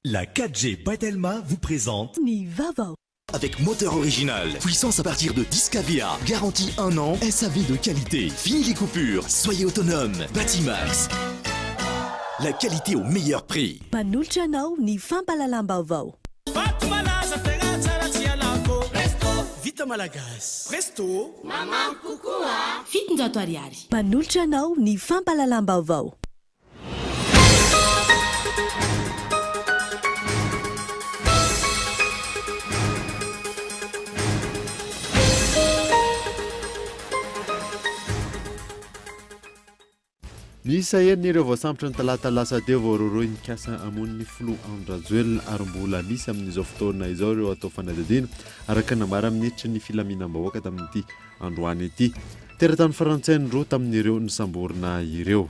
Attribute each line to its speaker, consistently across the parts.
Speaker 1: La 4G Batelma vous présente
Speaker 2: Nivavo.
Speaker 3: Avec moteur original, puissance à partir de 10 kVA, garantie 1 an, SAV de qualité, fini les coupures, soyez autonome, Batimax. La qualité au meilleur prix.
Speaker 2: Panulchanao ni fampalalam-baovao.
Speaker 4: Vita Malagas. Presto.
Speaker 5: Maman Kukua. Fiton-jato ariary.
Speaker 2: Panulchanao ni fampalalam-baovao.
Speaker 6: Nisa ireo voasambotra ny talata lasa teo voaroroy nikasa amon'ny filo andrajoelona ary mbola nisy amin'izao fotoana izao ireo atao fanadadiana araka namara minitry ny filaminam-bahoaka tamin'ity androany ity teratany frantsay ny roa tamin'ireo ny samborina ireo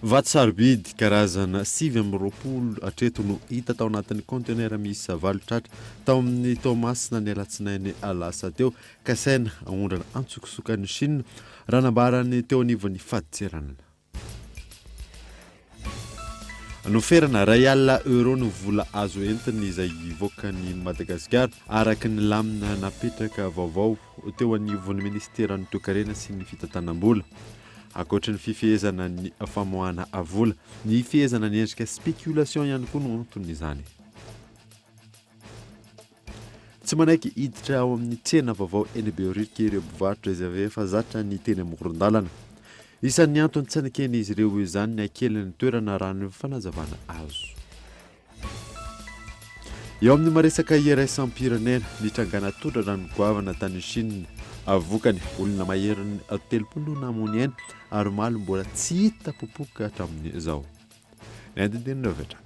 Speaker 6: vato sarobidy karazana 7 hatreto no hita tao anatin'ny conteneur misy valotratra tao amin'ny Tomasina ny alatsinainy alasa teo kasaina aondrana antsokosokany Chine raha nambarany teo anivon'ny faditserana noferana €1 no vola azo entiny izay voakany Madagasikara araka ny lamina napetraka vaovao teo anivon'ny ministeran'ny toekarena sy ny fitantanam-bola akoatra ny fifehezana ny famoahana avola ny fihezana ny endrika spéculation ihany koa no antony izany tsy manaiky hiditra ao amin'ny tsena vaovao eny Beorika ireo mpivarotra izay avy efa zatra ny teny amoron-dalana isan'ny antony tsy anakeny izy ireo izany ny akelin'ny toerana rano fanazavana azo eo amin'ny maresaka iraisam-pirenena nitrangana tondra ranogoavana tany Chine avokany olona maherin'ny 30 namony aina ary malo mbola tsy hita popoka hatramin'ny izao ny andinindinina avy hatrany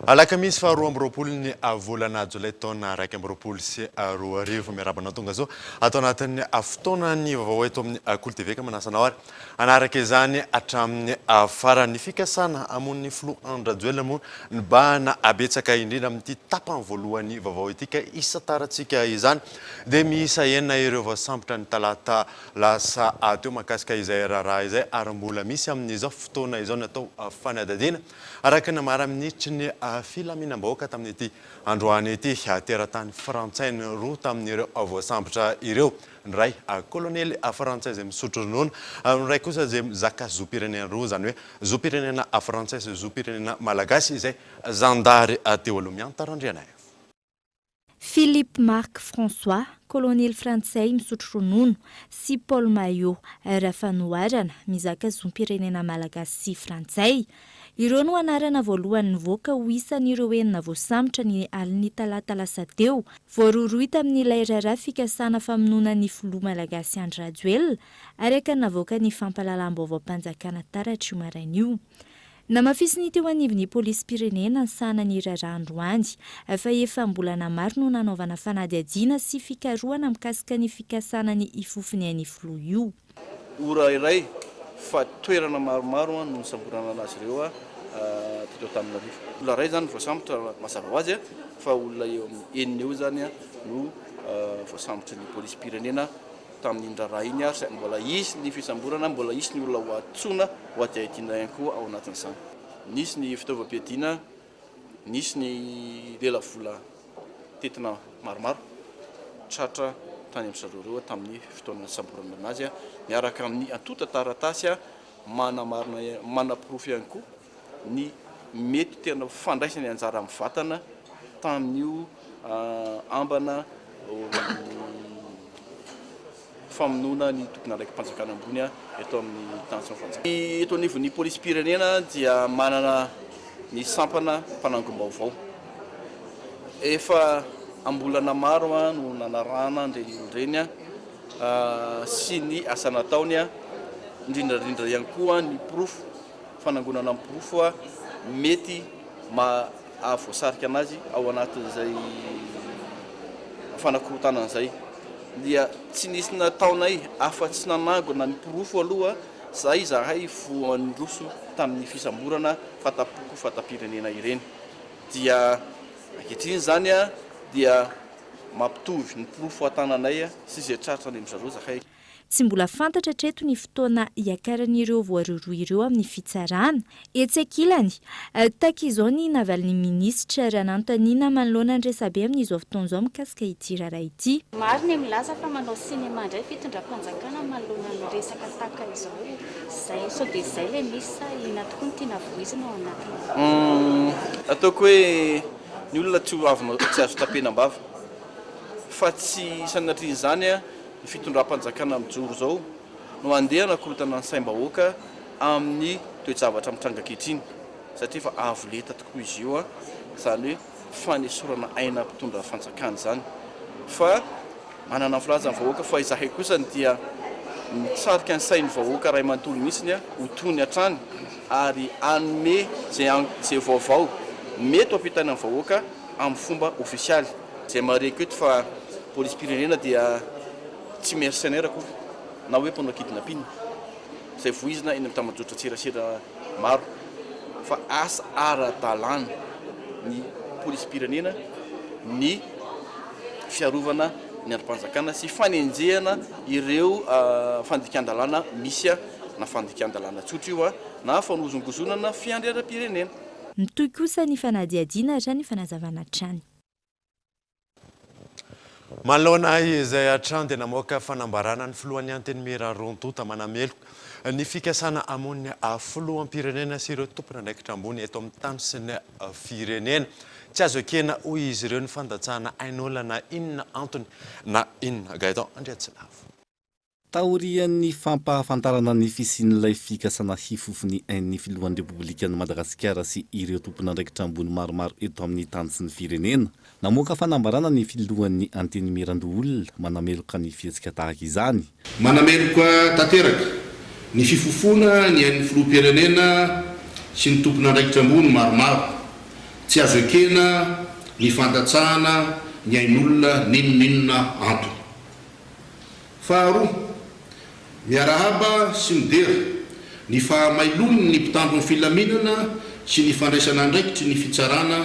Speaker 6: alakamisy fa 12 ny volana jolay taona 2020 sy 2020 miarabana tonga zao atao anatin'ny fotoana ny vaovao eto amin'ny Cool TV ka manasanao ary anaraka izany hatramin'ny farany fikasana amon'ny filo andrajoelona moa ny bana abetsaka indrindra amin'ity tapany voalohany vaovao ity ka isataratsika izany dia miisa enina ireo voasambotra ny talata lasa teo makasika izay raharaha izay ary mbola misy amin'izao fotoana izao natao fanadadiana araka namara minitry ny filaminam-bahoaka tamin'ity androany ity teratany frantsay ny roa tamin'ireo voasambotra ireo ny ray kolonely frantsay zay misotro ronono ny ray kosa zay zaka zopirenena roa zany hoe zopirenena frantsay sy zopirenena malagasy izay zandary teo aloha miantarandrianay
Speaker 7: Philippe Marc François, colonel frantsay misotro ronono, sy Paul Maillot, rafanoarana mizaka zom-pirenena malagasy sy frantsay. Ireo no anarana voalohany nivoaka ho isan'ireo enina voasambotra ny aliny talata lasa teo, voaroroy tamin'ilay raharaha fikasana famonoana ny filoha malagasy Andry Rajoelina, araka navoaka ny fampalalam-baovao mpanjakana taratry marainio. Namafisy ny teo anivon'ny polisy-pirenena ny sahanany raharaha androany, fa efa mbolana maro no nanaovana fanadihadiana sy fikarohana mikasika ny fikasana ny ifofiny any filoha io.
Speaker 8: Ora iray fa toerana maromaro no samborana anazy ireo teto tamina rivo. Olona iray zany voasambotra mazava ho azy fa olona eo amin'ny enina eo zany no voasambotra ny polisy-pirenena tamin'ny raharaha iny ary mbola isy ny fisamborana, mbola isy ny olona ho atsoina ho adiadiana ihany koa ao anatin'izany. Nisy ny fitaovam-piadiana, nisy ny lelavola tetina maromaro tratra tany amin'ny zareo ireo tamin'ny fotoana samborana anazy miaraka amin'ny antota taratasy mana-porofo ihany koa ny mety tena fandraisany anjara amin'ny vatana tamin'io ambana famonoana ny tokona raiky mpanjakana ambony eto amin'ny tension fanjakana. Eto anivon'ny polisy-pirenena dia manana ny sampana mpanangom-baovao. Efa ambolana maro no nanarana ireny sy ny asa nataony indrindrandrindra ihany koa ny porofo fanangonana amin'ny porofo mety voasarika anazy ao anatin'izay fanakorontanan'izay dia tsy nisy nataonay afa-tsy nanangona ny porofo aloha zay zahay voan'ny roso tamin'ny fisamborana fatapoko fatapirenena ireny dia ankehitriny zany a dia mampitovy ny polofo atananay sy izay traritra any amin'izareo zahay.
Speaker 7: Tsy mbola fantatra treto ny fotoana iakaran'ireo voaroaroa ireo amin'ny fitsarana etsy ankilany tahaka izao ny navalin'ny minisitra raha nanontaniana manoloana ny resabe amin'izao fotoan'izao mikasika ity raharaha ity.
Speaker 9: Maro ny milaza fa manao sinema indray fitondram-panjakana manoloana ny resaka tahaka izao. Zay sao dia zay ilay misy sa ina tokoa ny tiana voizina ao anatiny.
Speaker 8: Ataoko hoe ny olona tsy azo tapenam-bava fa tsy sanatriny zany a ny fitondram-panjakana mijoro zao no andeha nakorotana ny saim-bahoaka amin'ny toe-javatra mitranga ankehitriny satria fa avo leta tokoa izy io a zany hoe fanesorana aina mpitondra fanjakana zany fa manana filaza ny vahoaka fa izahay kosa dia mitsarika ny sain'ny vahoaka ray manontolo mihitsiny a ho tony hatrany ary anome zay vaovao mety ampitana ny vahoaka amin'ny fomba ofisialy zay mareko eto fa polisy pirenena dia tsy mercenaire koa na hoe mpanao kidnapping zay voizina eny amin'ny tambajotra tserasera maro fa asa ara-dalàna ny polisy pirenena ny fiarovana ny androm-panjakana sy fanenjehana ireo fandikan-dalàna misy na fandikan-dalàna tsotra io na fanozongozonana fiandrianam-pirenena.
Speaker 7: Mitohy kosa ny fanadiadiana ra ny fanazavana trany.
Speaker 6: Manoloana izay hatrany dia namoaka fanambarana ny filohan'ny antenimera Rontota Manamelo ny fikasana amon'ny filoham-pirenena sy ireo tompona andraikitra ambony eto amin'ny tany sy ny firenena. Tsy azo ekena hoy izy ireo ny fandatsahana ain'olona na inona antony na inona Gaëtan Andriatsilavo.
Speaker 10: Taorian'ny fampahafantarana ny fisian'ilay fikasana hifofony ain'ny filohan'ny Repoblikan'i Madagasikara sy ireo tompona andraikitra ambony maromaro eto amin'ny tany sy ny firenena. Namoaka fanambarana ny filohan'ny antenimiran-doolona manameloka ny fihetsika tahaka izany.
Speaker 11: Manameloka tanteraka ny fifofona ny ain'ny filoham-pirenena sy ny tompona andraikitra ambony maromaro. Tsy azo ekena ny fandatsahana ny ain'olona ninonninona antony. Faharoa, miarahaba sy midera ny fahamailon'ny ny mpitandro ny filaminana sy ny fandraisana andraikitry ny fitsarana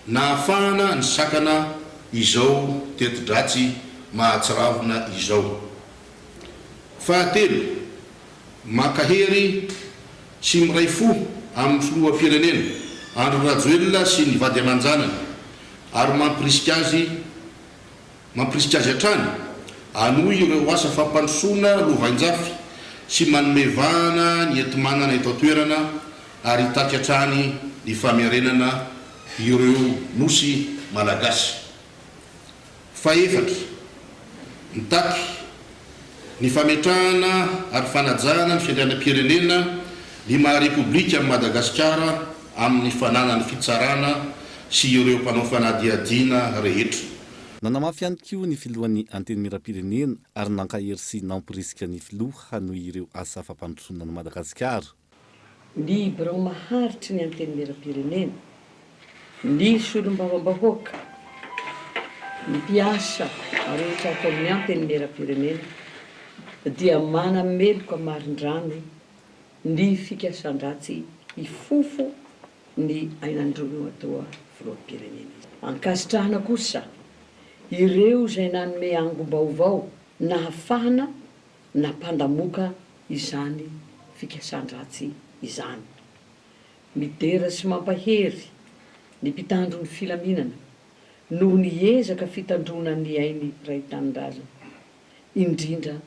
Speaker 11: na ahafahana ny sakana izao teti-dratsy mahatsiravina izao. Fahatelo, makahery sy miray fo amin'ny filoham-pirenena Andry Rajoelina sy ny vady aman-janany ary mampirisika azy hatrany anohy ireo asa fampandrosoana lovanjafy sy manomevahana ny entimanana eto toerana ary taky hatrany ny famerenana ireo nosy malagasy. Faefatra, mitaky ny fametrahana ary fanajana ny fiandrianam-pirenena ny maha-repoblika amin'ny Madagasikara amin'ny fananany fitsarana sy ireo mpanao fanadiadiana rehetra.
Speaker 10: Nanamafy ihany koa ny filohan'ny antenimiram-pirenena ary nankahery sy nampirisika ny filoha hanohy ireo asa fampandrosoana ny Madagasikara.
Speaker 12: Ny birao maharitry ny antenimiram-pirenena, ny solom-bavam-bahoaka, ny mpiasa rehetra ataon'ny antenimiram-pirenena dia manameloka marin-drano ny fikasan-dratsy hifofo ny ainandreo atao filoham-pirenena. Ankasitrahana kosa ireo izay nanome angom-baovao na hafahana na mpandamoka izany fikasan-dratsy izany. Midera sy mampahery ny mpitandro ny filaminana noho ny ezaka fitandrona ny ainy ray tanin-drazana, indrindra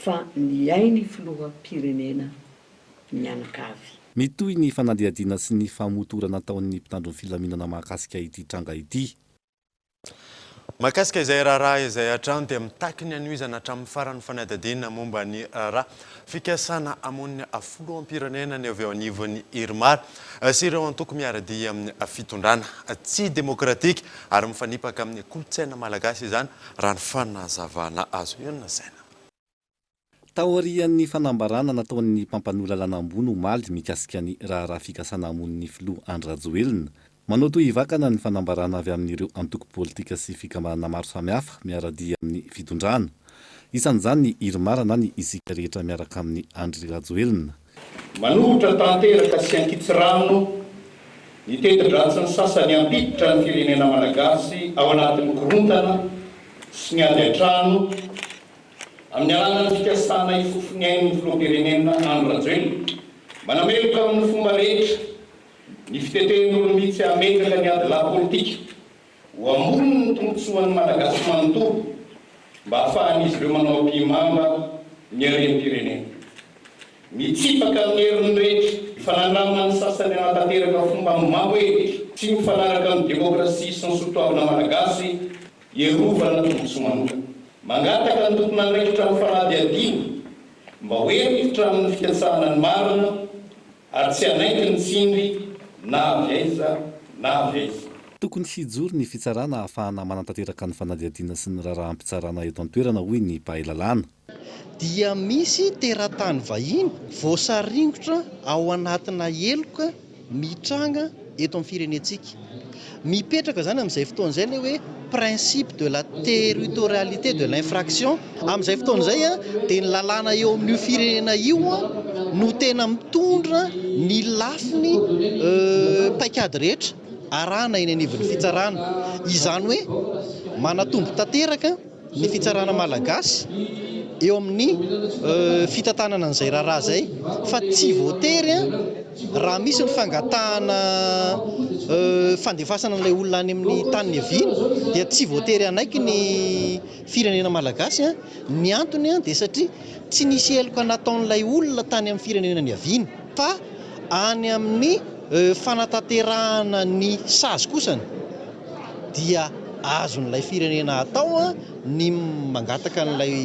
Speaker 12: fa ny ainy filoham-pirenena mianakavy.
Speaker 10: Mitohy ny fanadiadiana sy ny famotorana ataon'ny mpitandro ny filaminana mahakasika ity tranga ity.
Speaker 6: Mahakasika izay raharaha izay hatrany dia mitaky ny anohizana hatramin'ny farany fanadadiana momba ny raha fikasana amon'ny filoham-pirenena ny avy eo anivon'ny Irmar sy ireo antoko miaradia amin'ny fitondrana tsy demokratika ary mifanipaka amin'ny kolotsaina malagasy izany raha ny fanazavana azo. Io na saina.
Speaker 10: Taorian'ny fanambarana nataon'ny mpampanolalana ambony omaly mikasika ny raharaha fikasana amon'ny filoha Andry Rajoelina. Manao toy ivakana ny fanambarana avy amin'ireo antoko politika sy fikambanana maro samihafa miaradia amin'ny fitondrana. isan'izany ny irimarana ny isika rehetra miaraka amin'ny Andry Rajoelina.
Speaker 13: Manohitra tanteraka sy ankitsirano ny teti-dratsy ny sasany ampiditra ny firenena malagasy ao anatin'ny korontana sy ny ady an-trano amin'ny alalany fikasana ifofony ain'ny filoham-pirenena Andry Rajoelina manameloka amin'ny fomba rehetra ny fitetehan'olo mihitsy ametraka ny ady la politika ho amorony ny tombotsoan'ny malagasy manontolo mba ahafahan'izy ireo manao ampimamba ny harem-pirenena. Mitsipaka amin'ny herin'ny rehetra fanandraman'ny sasany anatanteraka fomba mahoetra sy mifanaraka amin'ny demokrasia sy ny sotoavana malagasy ierovana tombotsoa manokana. Mangataka ny tompona andraikitra amin'ny fanady adino mba hoeritra amin'ny fikatsahana ny marina ary tsy hanaiky ny tsindry na avy aiza na avy aiza.
Speaker 10: Tokony hijoro ny fitsarana ahafahana manantanteraka ny fanadihadiana sy ny raharaham-pitsarana eto an-toerana hoy ny Mpahalalana.
Speaker 14: Dia misy teratany vahiny voasaringotra ao anatina eloka mitranga eto amin'ny firenentsika. Mipetraka zany amin'izay fotoana izay ilay hoe principe de la territorialité de l'infraction. Amin'izay fotoana izay dia ny lalàna eo amin'io firenena io no tena mitondra ny lafiny paikady rehetra arahana eny anivon'ny fitsarana. Izany hoe manatombo tanteraka ny fitsarana malagasy eo amin'ny fitantanana an'izay raharaha zay, fa tsy voatery raha misy ny fangatahana fandefasana an'ilay olona any amin'ny tany haviany dia tsy voatery anaiky ny firenena malagasy. Ny antony dia satria tsy nisy eloka nataon'ilay olona tany amin'ny firenena ny haviany, fa any amin'ny fanatanterahana ny sazy kosany dia azon'ilay firenena atao ny mangataka n'ilay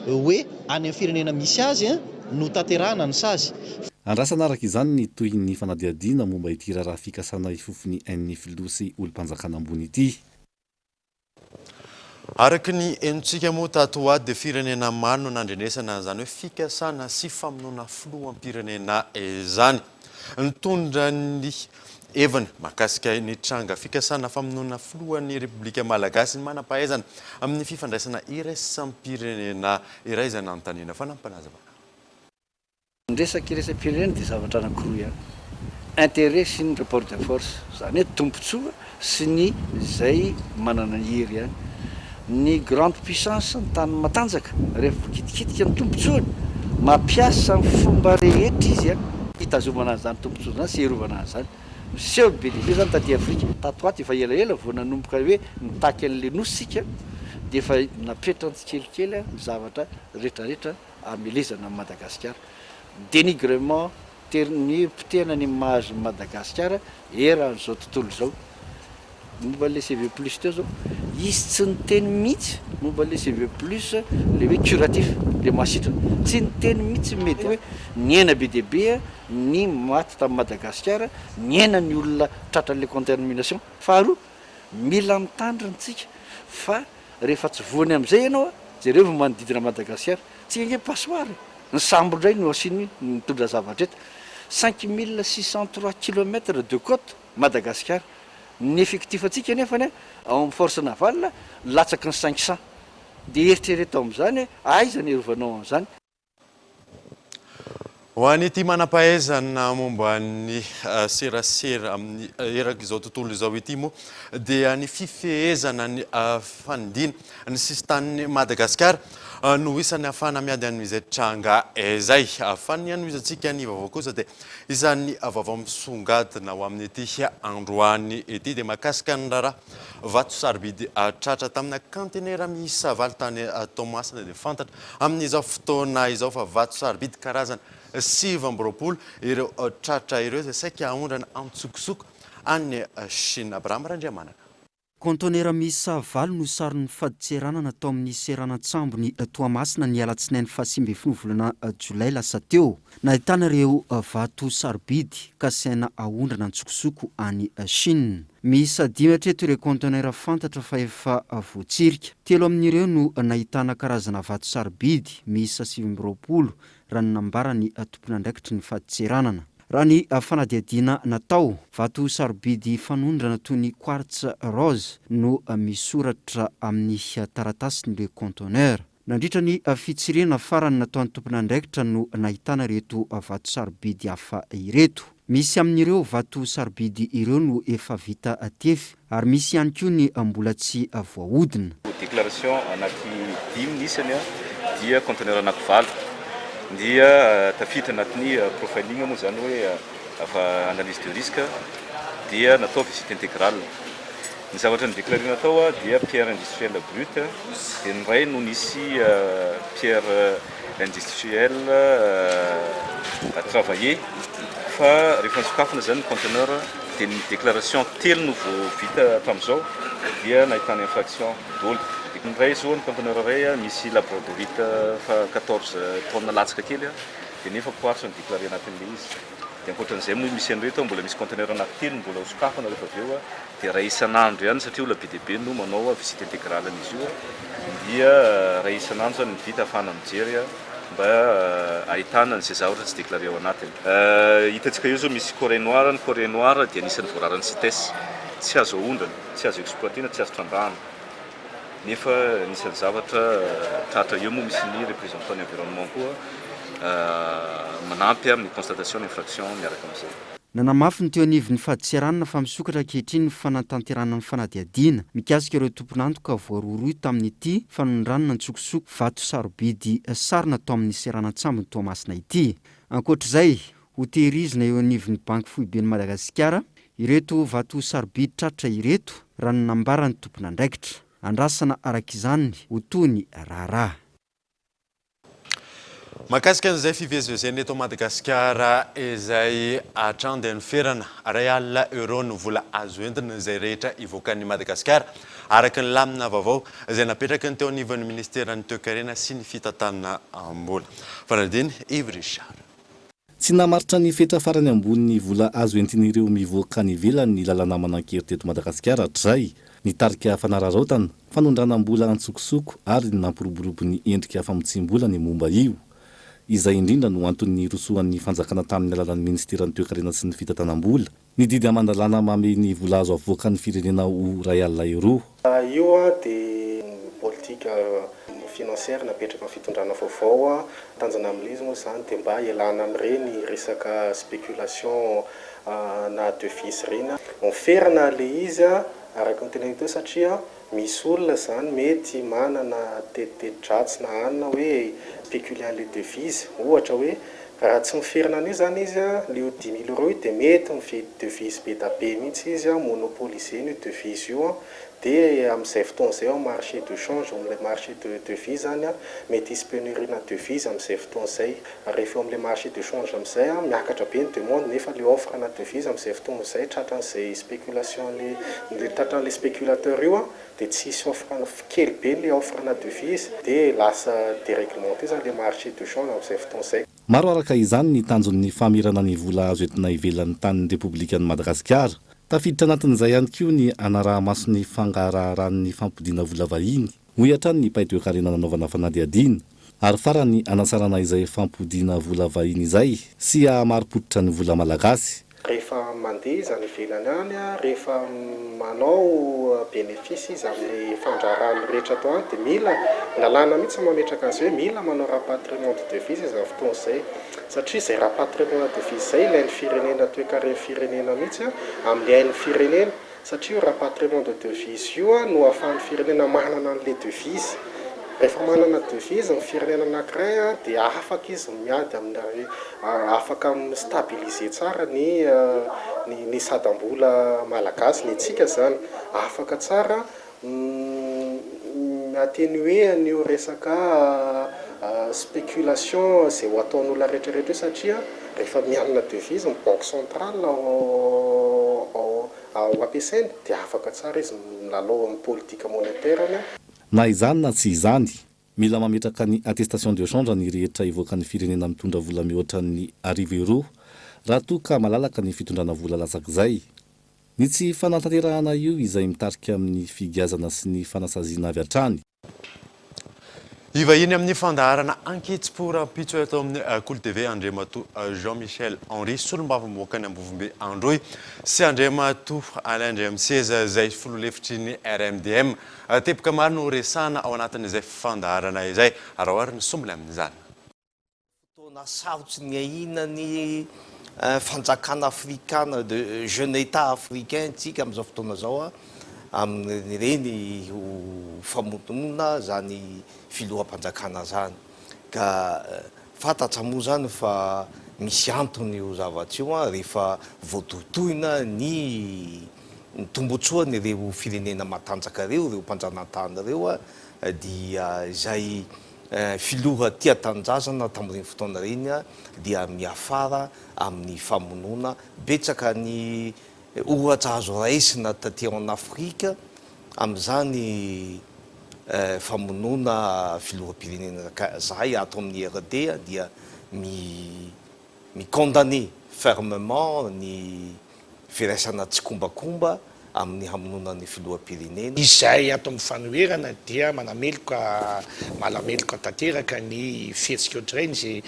Speaker 14: hoe any amin'ny firenena misy azy no tanterahana ny sazy.
Speaker 10: Andrasana araka izany ny toy ny fanadihadiana momba ity raharaha fikasana ifofony ain'ny filoha sy olom-panjakana ambony ity.
Speaker 6: Araka ny enontsika moa tatoady dia firenena maro no nandrenesana zany hoe fikasana sy famonoana filoham-pirenena izany. Nitondra ny hevana mahakasika ny tranga fikasana famonoana filohan'ny Repoblika Malagasy ny manam-pahaizana amin'ny fifandraisana iraisam-pirenena iray izay nanontaniana fanampanazava.
Speaker 15: Ny resaka iraisam-pirenena dia zavatra anankiroa intérêt sy ny rapport de force, zany hoe tombontsoa sy ny izay manana ny hery. Ny grande puissance ny tany matanjaka rehefa kitikitika ny tombontsoany mampiasa ny fomba rehetra izy hitazomana an'izany tombontsoa zany sy herovana an'izany. Seho be lehibe zany taty Afrika tato aty efa elaela vao nanomboka hoe nitaky an'ilay nosy sika dia efa napetra tsikelikely ny zavatra rehetrarehetra amelezana amin'ny Madagasikara. Dénigrement ny pitehana ny mahazo Madagasikara eran'izao tontolo izao. Momba le CV plus teo zao izy tsy niteny mihitsy momba le CV plus le hoe curatif le mahasitrana, tsy niteny mihitsy mety hoe niaina be dia be ny maty tamin'ny Madagasikara, niaina ny olona tratran'le contamination. Faharoa mila mitandrinatsika fa rehefa tsy voany amin'izay ianao jereo vao manodidina Madagasikara tsika nge passoire ny sambo indray no asiny mitondra zavatra eto 5603 km de côte Madagasikara. Ny effectif atsika nefa amin'ny force navale latsaky ny 500 dia eritrereto amin'izany aiza ny erovanao amin'izany.
Speaker 6: Ho an'ity manam-pahaizana momba ny serasera amin'ny eraka izao tontolo izao ity moa dia ny fifehezana ny fanidina ny sistan'ny Madagasikara no isan'ny ahafahana miady amin'izay tranga izay. Ahafahany anoizatsika ny vaovao kosa dia isan'ny vaovao misongadina ho amin'ny ity androany ity dia mahakasika ny raharaha vato sarobidy tratra tamina kantenera miisa valo tany Toamasina dia fantatra amin'izao fotoana izao fa vato sarobidy karazana 7 ireo tratra ireo izay saika aondrana antsokosoko any Chine. Abraham Randriamanana.
Speaker 16: Kontonera miisa valo no sarin'ny faditserana natao amin'ny seranantsambo ny Toamasina ny alatsinainy fahasimbe folo volana Jolay lasa teo. Nahitana ireo vato sarobidy kasaina aondrana antsokosoko any Chine. Miisa 5 hatreto ireo kontonera fantatra fa efa voatsirika. 3 amin'ireo no nahitana karazana vato sarobidy miisa 7 raha ny nambarany tompon'andraikitry ny faditseranana. Raha ny fanadihadiana natao vato sarobidy fanondrana toy ny quartz rose no misoratra amin'ny taratasy ny conteneur. nandritra ny fitsirena farany nataon'ny tompon'andraikitra no nahitana reto vato sarobidy hafa ireto. Misy amin'ireo vato sarobidy ireo no efa vita tefy ary misy ihany koa ny mbola tsy voahodina.
Speaker 17: Déclaration anaky 5 nisany dia conteneur anaky 7 dia tafiditra anatin'ny profiling moa zany hoe analyse de risque dia natao visite intégrale. Ny zavatra nidéclarena atao dia pierre industrielle brute dia ny ray no nisy pierre industrielle travaillé fa rehefa nisokafana zany ny conteneur dia ny déclaration telo no vita hatramin'izao dia nahitana infraction dolo. Ny ray zao ny conteneur ray misy labradorite fa 14 tonnes latsaka kely dia nefa poaritra ny déclaré anatin'ilay izy. Dia ankoatran'izay moa misy an'ireto mbola misy conteneur anankitelo mbola hosokafana rehefa avy eo dia ray isan'andro ihany satria olona be dia be no manao visite intégrale an'izy io dia ray isan'andro zany vita ahafahana mijery mba ahitana n'izay zavatra tsy déclaré ao anatiny. Hitantsika eo zao misy corée noire, ny corée noire dia anisan'ny voararany CITES, tsy azo aondrana, tsy azo exploitena, tsy azo trandrahana. Nefa anisan'ny zavatra tratra eo moa misy ny représentant ny environnement koa manampy amin'ny constatation d'infraction miaraka amin'izay.
Speaker 16: Nanamafy ny teo anivon'ny fahaditsiranana fa misokatra ankehitriny ny fanatanterana ny fanadihadiana mikasika ireo tompon'antoka voaroaroy tamin'ity fanondranana ntsokosoko vato sarobidy sarina tao amin'ny seranantsambony Toamasina ity. Ankoatr'izay ho tehirizina eo anivon'ny banky foibeny Madagasikara ireto vato sarobidy tratra ireto raha ny nambarany tompon'andraikitra. Andrasana arak'izany ho toy ny raharaha.
Speaker 6: Mahakasika an'izay fivezivezeny eto Madagasikara izay atranden'ny ferana ray alina euro no vola azo entina izay rehetra ivoakan'ny Madagasikara araka ny lamina vaovao izay napetraka ny teo anivon'ny ministeran'ny toe-karena sy ny fitantanana ambola. Fanadiny Yves Richard.
Speaker 10: Tsy namaritra ny fetra farany ambony vola azo entin'ireo mivoaka ny ivelany lalana manan-kery teto Madagasikara hatrizay nitarika fanararaotana fanondranam-bola antsokosoko ary nampiroborobo ny endrika famotsim-bola ny momba io. Izay indrindra no antony rosoan'ny fanjakana tamin'ny alalan'ny ministeran'ny toe-karena sy ny fitantanam-bola ny didy amandalana mame ny vola azo avoaka ny firenena ho ray alina euro.
Speaker 18: Io dia politika financiaire napetraka amin'ny fitondrana vaovao tanjana amin'ilay izy moa zany dia mba ialana amin'ireny resaka spéculation na devise ireny. Ferana ilay izy araka ny tena hita satria misy olona zany mety manana tetidratsy na anina hoe spéculer les devises. Ohatra hoe raha tsy miferina an'io zany izy le 10 000 euro dia mety mividy devise be da be mihitsy izy monopoliser ny devise io dia amin'izay fotoana izay ao marché de change amin'ilay marché de devise zany mety hisy pénurie na devise amin'izay fotoana izay. Rehefa amin'ilay marché de change amin'izay miakatra be ny demande nefa le offre na devise amin'izay fotoana izay tratran'izay spéculation le tratran'ilay spéculateur io dia tsy hisy offre kely be le offre na devise dia lasa déréglementé zany le marché de change amin'izay fotoana izay.
Speaker 10: Maro araka izany ny tanjon'ny famirana ny vola azo entina ivelan'ny tanin'ny Repoblikan'i Madagasikara. Tafiditra anatin'izay ihany koa ny anaraha-mason'ny fangaraharan'ny fampodiana vola vahiny hoy hatrany ny mpahay toe-karena nanaovana fanadihadiana ary farany anasarana izay fampodiana vola vahiny izay sy hamaripototra ny vola malagasy.
Speaker 18: Rehefa mandeha izy any ivelany any rehefa manao bénéfice izy amin'ny fandraharany rehetra atao any dia mila lalàna mihitsy mametraka azy hoe mila manao rapatriement de devise izy amin'ny fotoana izay satria izay rapatriement de devise izay ilain'ny firenena toe-karena firenena mihitsy amin'ny hain'ny firenena satria rapatriement de devise io no ahafahan'ny firenena manana an'ilay devise. Rehefa manana devise ny firenena anankiray dia afaka izy miady amin'ny afaka stabiliser tsara ny sadam-bola malagasy ny tsika zany afaka tsara atténuer ny resaka spéculation izay ho ataon'olona rehetrarehetra satria rehefa mianana devise ny banque centrale ao ampiasainy dia afaka tsara izy milalao amin'ny politika monétaire.
Speaker 10: Na izany na tsy izany mila mametraka ny attestation de change ny rehetra ivoaka ny firenena mitondra vola mihoatra ny 10 euro raha toa ka malalaka ny fitondrana vola latsak'izay. Ny tsy fanatanterahana io izay mitarika amin'ny figazana sy ny fanasaziana avy hatrany.
Speaker 6: ivahiny amin'ny fandaharana anketsi-po rahampitso eto amin'ny Cool TV andriamato Jean-Michel Henri solombavamokany ambovombe androy sy andriamato Alain Mseza zay filolefitry ny RMDM tepaka maro no resana ao anatin'izay fandaharana izay arahoariny sombony amin'izany.
Speaker 19: Fotoana sarotsy ny ahinany fanjakana afrikana de jeune état africain tsika amin'izao fotoana zao amin'ireny famotonona zany filoham-panjakana zany ka fantatra moa zany fa misy antony io zavatra io rehefa voatotoina ny tombotsoany ireo firenena matanjaka reo mpanjanantany reo dia izay filoha tia tanjazana tamin'ireny fotoana reny dia miafara amin'ny famonoana betsaka ny ohatra azo raisina taty en Afrika amin'izany famonoana filoham-pirenena zay ato amin'ny RD dia mi-condamné fermement ny firaisana tsy kombakomba amin'ny hamonoana ny filoham-pirenena.
Speaker 13: Izay ato amin'ny fanoherana dia malameloka tanteraka ny fihetsika ohatr'ireny izay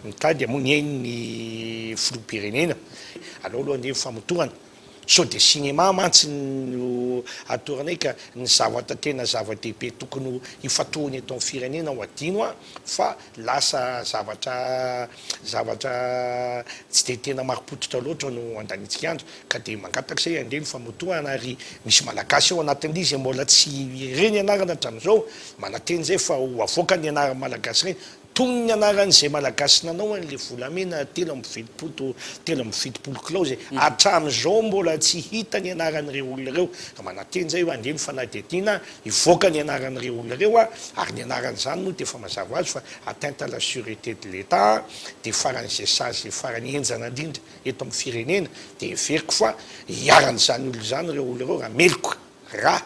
Speaker 13: mitady hamonjeny ny filoham-pirenena. Aloha ny famotoana so de cinéma mantsy no atorana ka ny zavatra tena zava-dehibe tokony ifatohany eto amin'ny firenena ho adino fa lasa zavatra tsy de tena maripototra loatra no andanitsika andro ka de mangataka zay andeha ny famotoana ary misy malagasy ao anatin'izy mbola tsy reny anarana hatramin'izao manateny zay fa ho avoaka ny anarana malagasy reny tony ny anaran'izay malagasy nanao an'le volamena telo amby fitopolo kilao zay hatramin'izao mbola tsy hita ny anaran'ireo olona reo ka manateny zay andeha ny fanadihadiana hivoaka ny anaran'ireo olona reo ary ny anaran'izany moa de fa mazava azy fa atteinte à la sûreté de l'État de faran'izay sazy farany enjana indrindra eto amin'ny firenena de veriko fa hiaran'izany olo zany ireo olona reo raha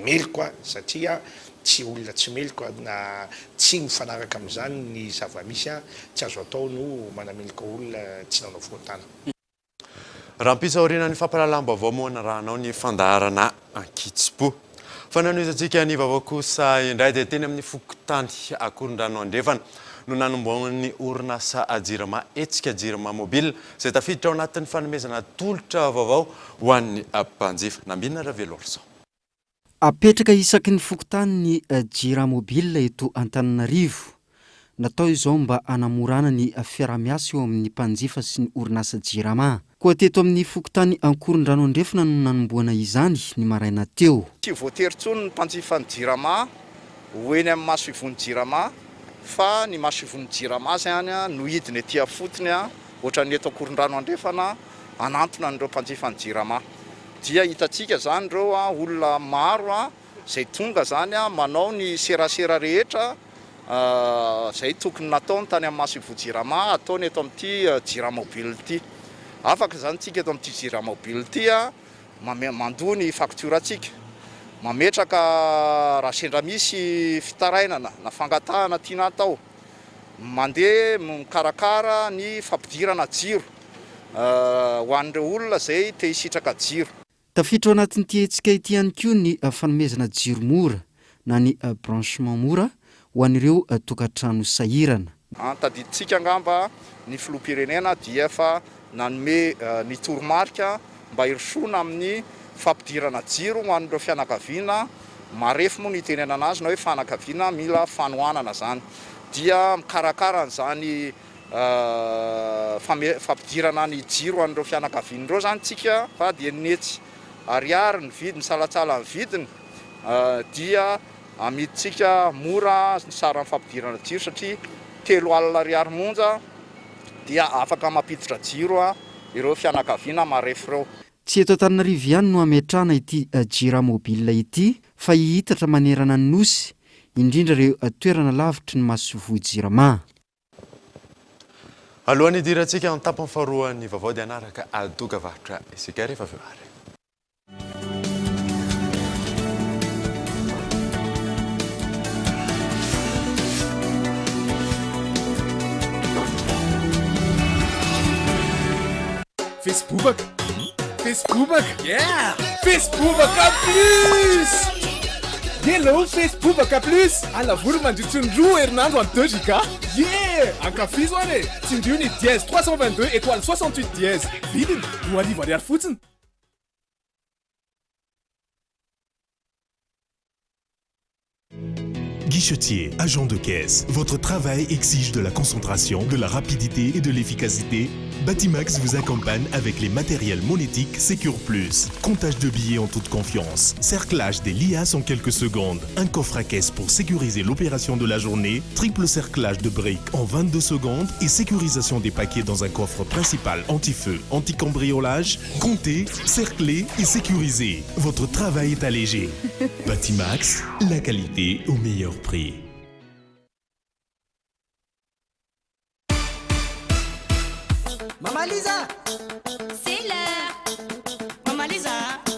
Speaker 13: meloko satria tsy olona tsy meloko na tsy mifanaraka amin'izany ny zava-misy tsy azo atao no manamelika olona tsy nanao fontana.
Speaker 6: Rahampitso aoriana ny fampahalalam-baovao moa na rahanao ny fandaharana ankitsi-po. Fananoizantsika ny vaovao kosa indray dia teny amin'ny fokotany Akorondrano andrefana no nanomboan'ny orinasa Jirama etsika Jirama mobile izay tafiditra ao anatin'ny fanomezana tolotra vaovao ho an'ny mpanjifa. Nambinina Ravelorso.
Speaker 16: Apetraka isaky ny fokotany ny Jira mobile eto Antananarivo. Natao izao mba anamorana ny fiaramiasa eo amin'ny mpanjifa sy ny orinasa Jirama. Koa teto amin'ny fokotany Akorondrano andrefana no nanomboana izany ny maraina teo.
Speaker 20: Tsy voatery tsony ny mpanjifa ny Jirama hoeny amin'ny maso ivony Jirama fa ny maso ivony Jirama zany no hidiny etỳ afotony ohatran'ny eto Akorondrano andrefana anantona an'ireo mpanjifa ny Jirama. Dia hitatsika zany reo olona maro zay tonga zany manao ny serasera rehetra zay tokony nataony tany amin'ny maso ivony Jirama ataony eto amin'ity Jira mobile ity. Afaka zany tsika eto amin'ity Jira mobile ity mandoa ny faktoratsika mametraka raha sendra misy fitarainana na fangatahana tiana atao mandeha mikarakara ny fampidirana jiro ho an'ireo olona zay te hisitraka jiro.
Speaker 16: Tafiditra ao anatin'ity hetsika ity ihany koa ny fanomezana jiro mora na ny branchement mora ho an'ireo tokantrano sahirana.
Speaker 20: Tadiditsika angamba ny filoham-pirenena dia fa nanome ny toromarika mba hirosoana amin'ny fampidirana jiro ho an'ireo fianakaviana marefo moa ny tenenana azy na hoe fanakaviana mila fanohanana zany dia mikarakara an'izany fampidirana ny jiro an'ireo fianakavian'ireo zany tsika fa dia netsy ariary ny vidiny salatsala ny vidiny dia amiditsika mora ny sarany fampidirana jiro satria 3 alina ariary monja dia afaka mampiditra jiro ireo fianakaviana marefo reo.
Speaker 16: Tsy eto Antananarivo ihany no ametrahana ity Jira mobile ity fa hihitatra manerana ny nosy indrindra ireo toerana lavitry ny masovo Jirama.
Speaker 6: Alohan'ny idirantsika amin'ny tapany faharoa ny vaovao dia anaraka adoka varotra isika rehefa avy eo ary.
Speaker 4: Facebook. Facebook. Yeah. Facebook plus. Hello Facebook plus alavolo mandritry-ny herinandro en 2 giga. Ankafizo any tsindrio ny dièse 322 étoile 68 dièse. Vidiny 2,000 ariary fotsiny.
Speaker 1: Guichetier, agent de caisse, votre travail exige de la concentration, de la rapidité et de l'efficacité. Batimax vous accompagne avec les matériels monétiques Secure Plus. Comptage de billets en toute confiance. Cerclage des liasses en quelques secondes. Un coffre à caisse pour sécuriser l'opération de la journée. Triple cerclage de briques en 22 secondes. Et sécurisation des paquets dans un coffre principal anti-feu, anti-cambriolage. Comptez, cerclez et sécurisez. Votre travail est allégé. Batimax, la qualité au meilleur prix.
Speaker 21: Maman Lisa,
Speaker 5: c'est l'heure.
Speaker 21: Maman Lisa,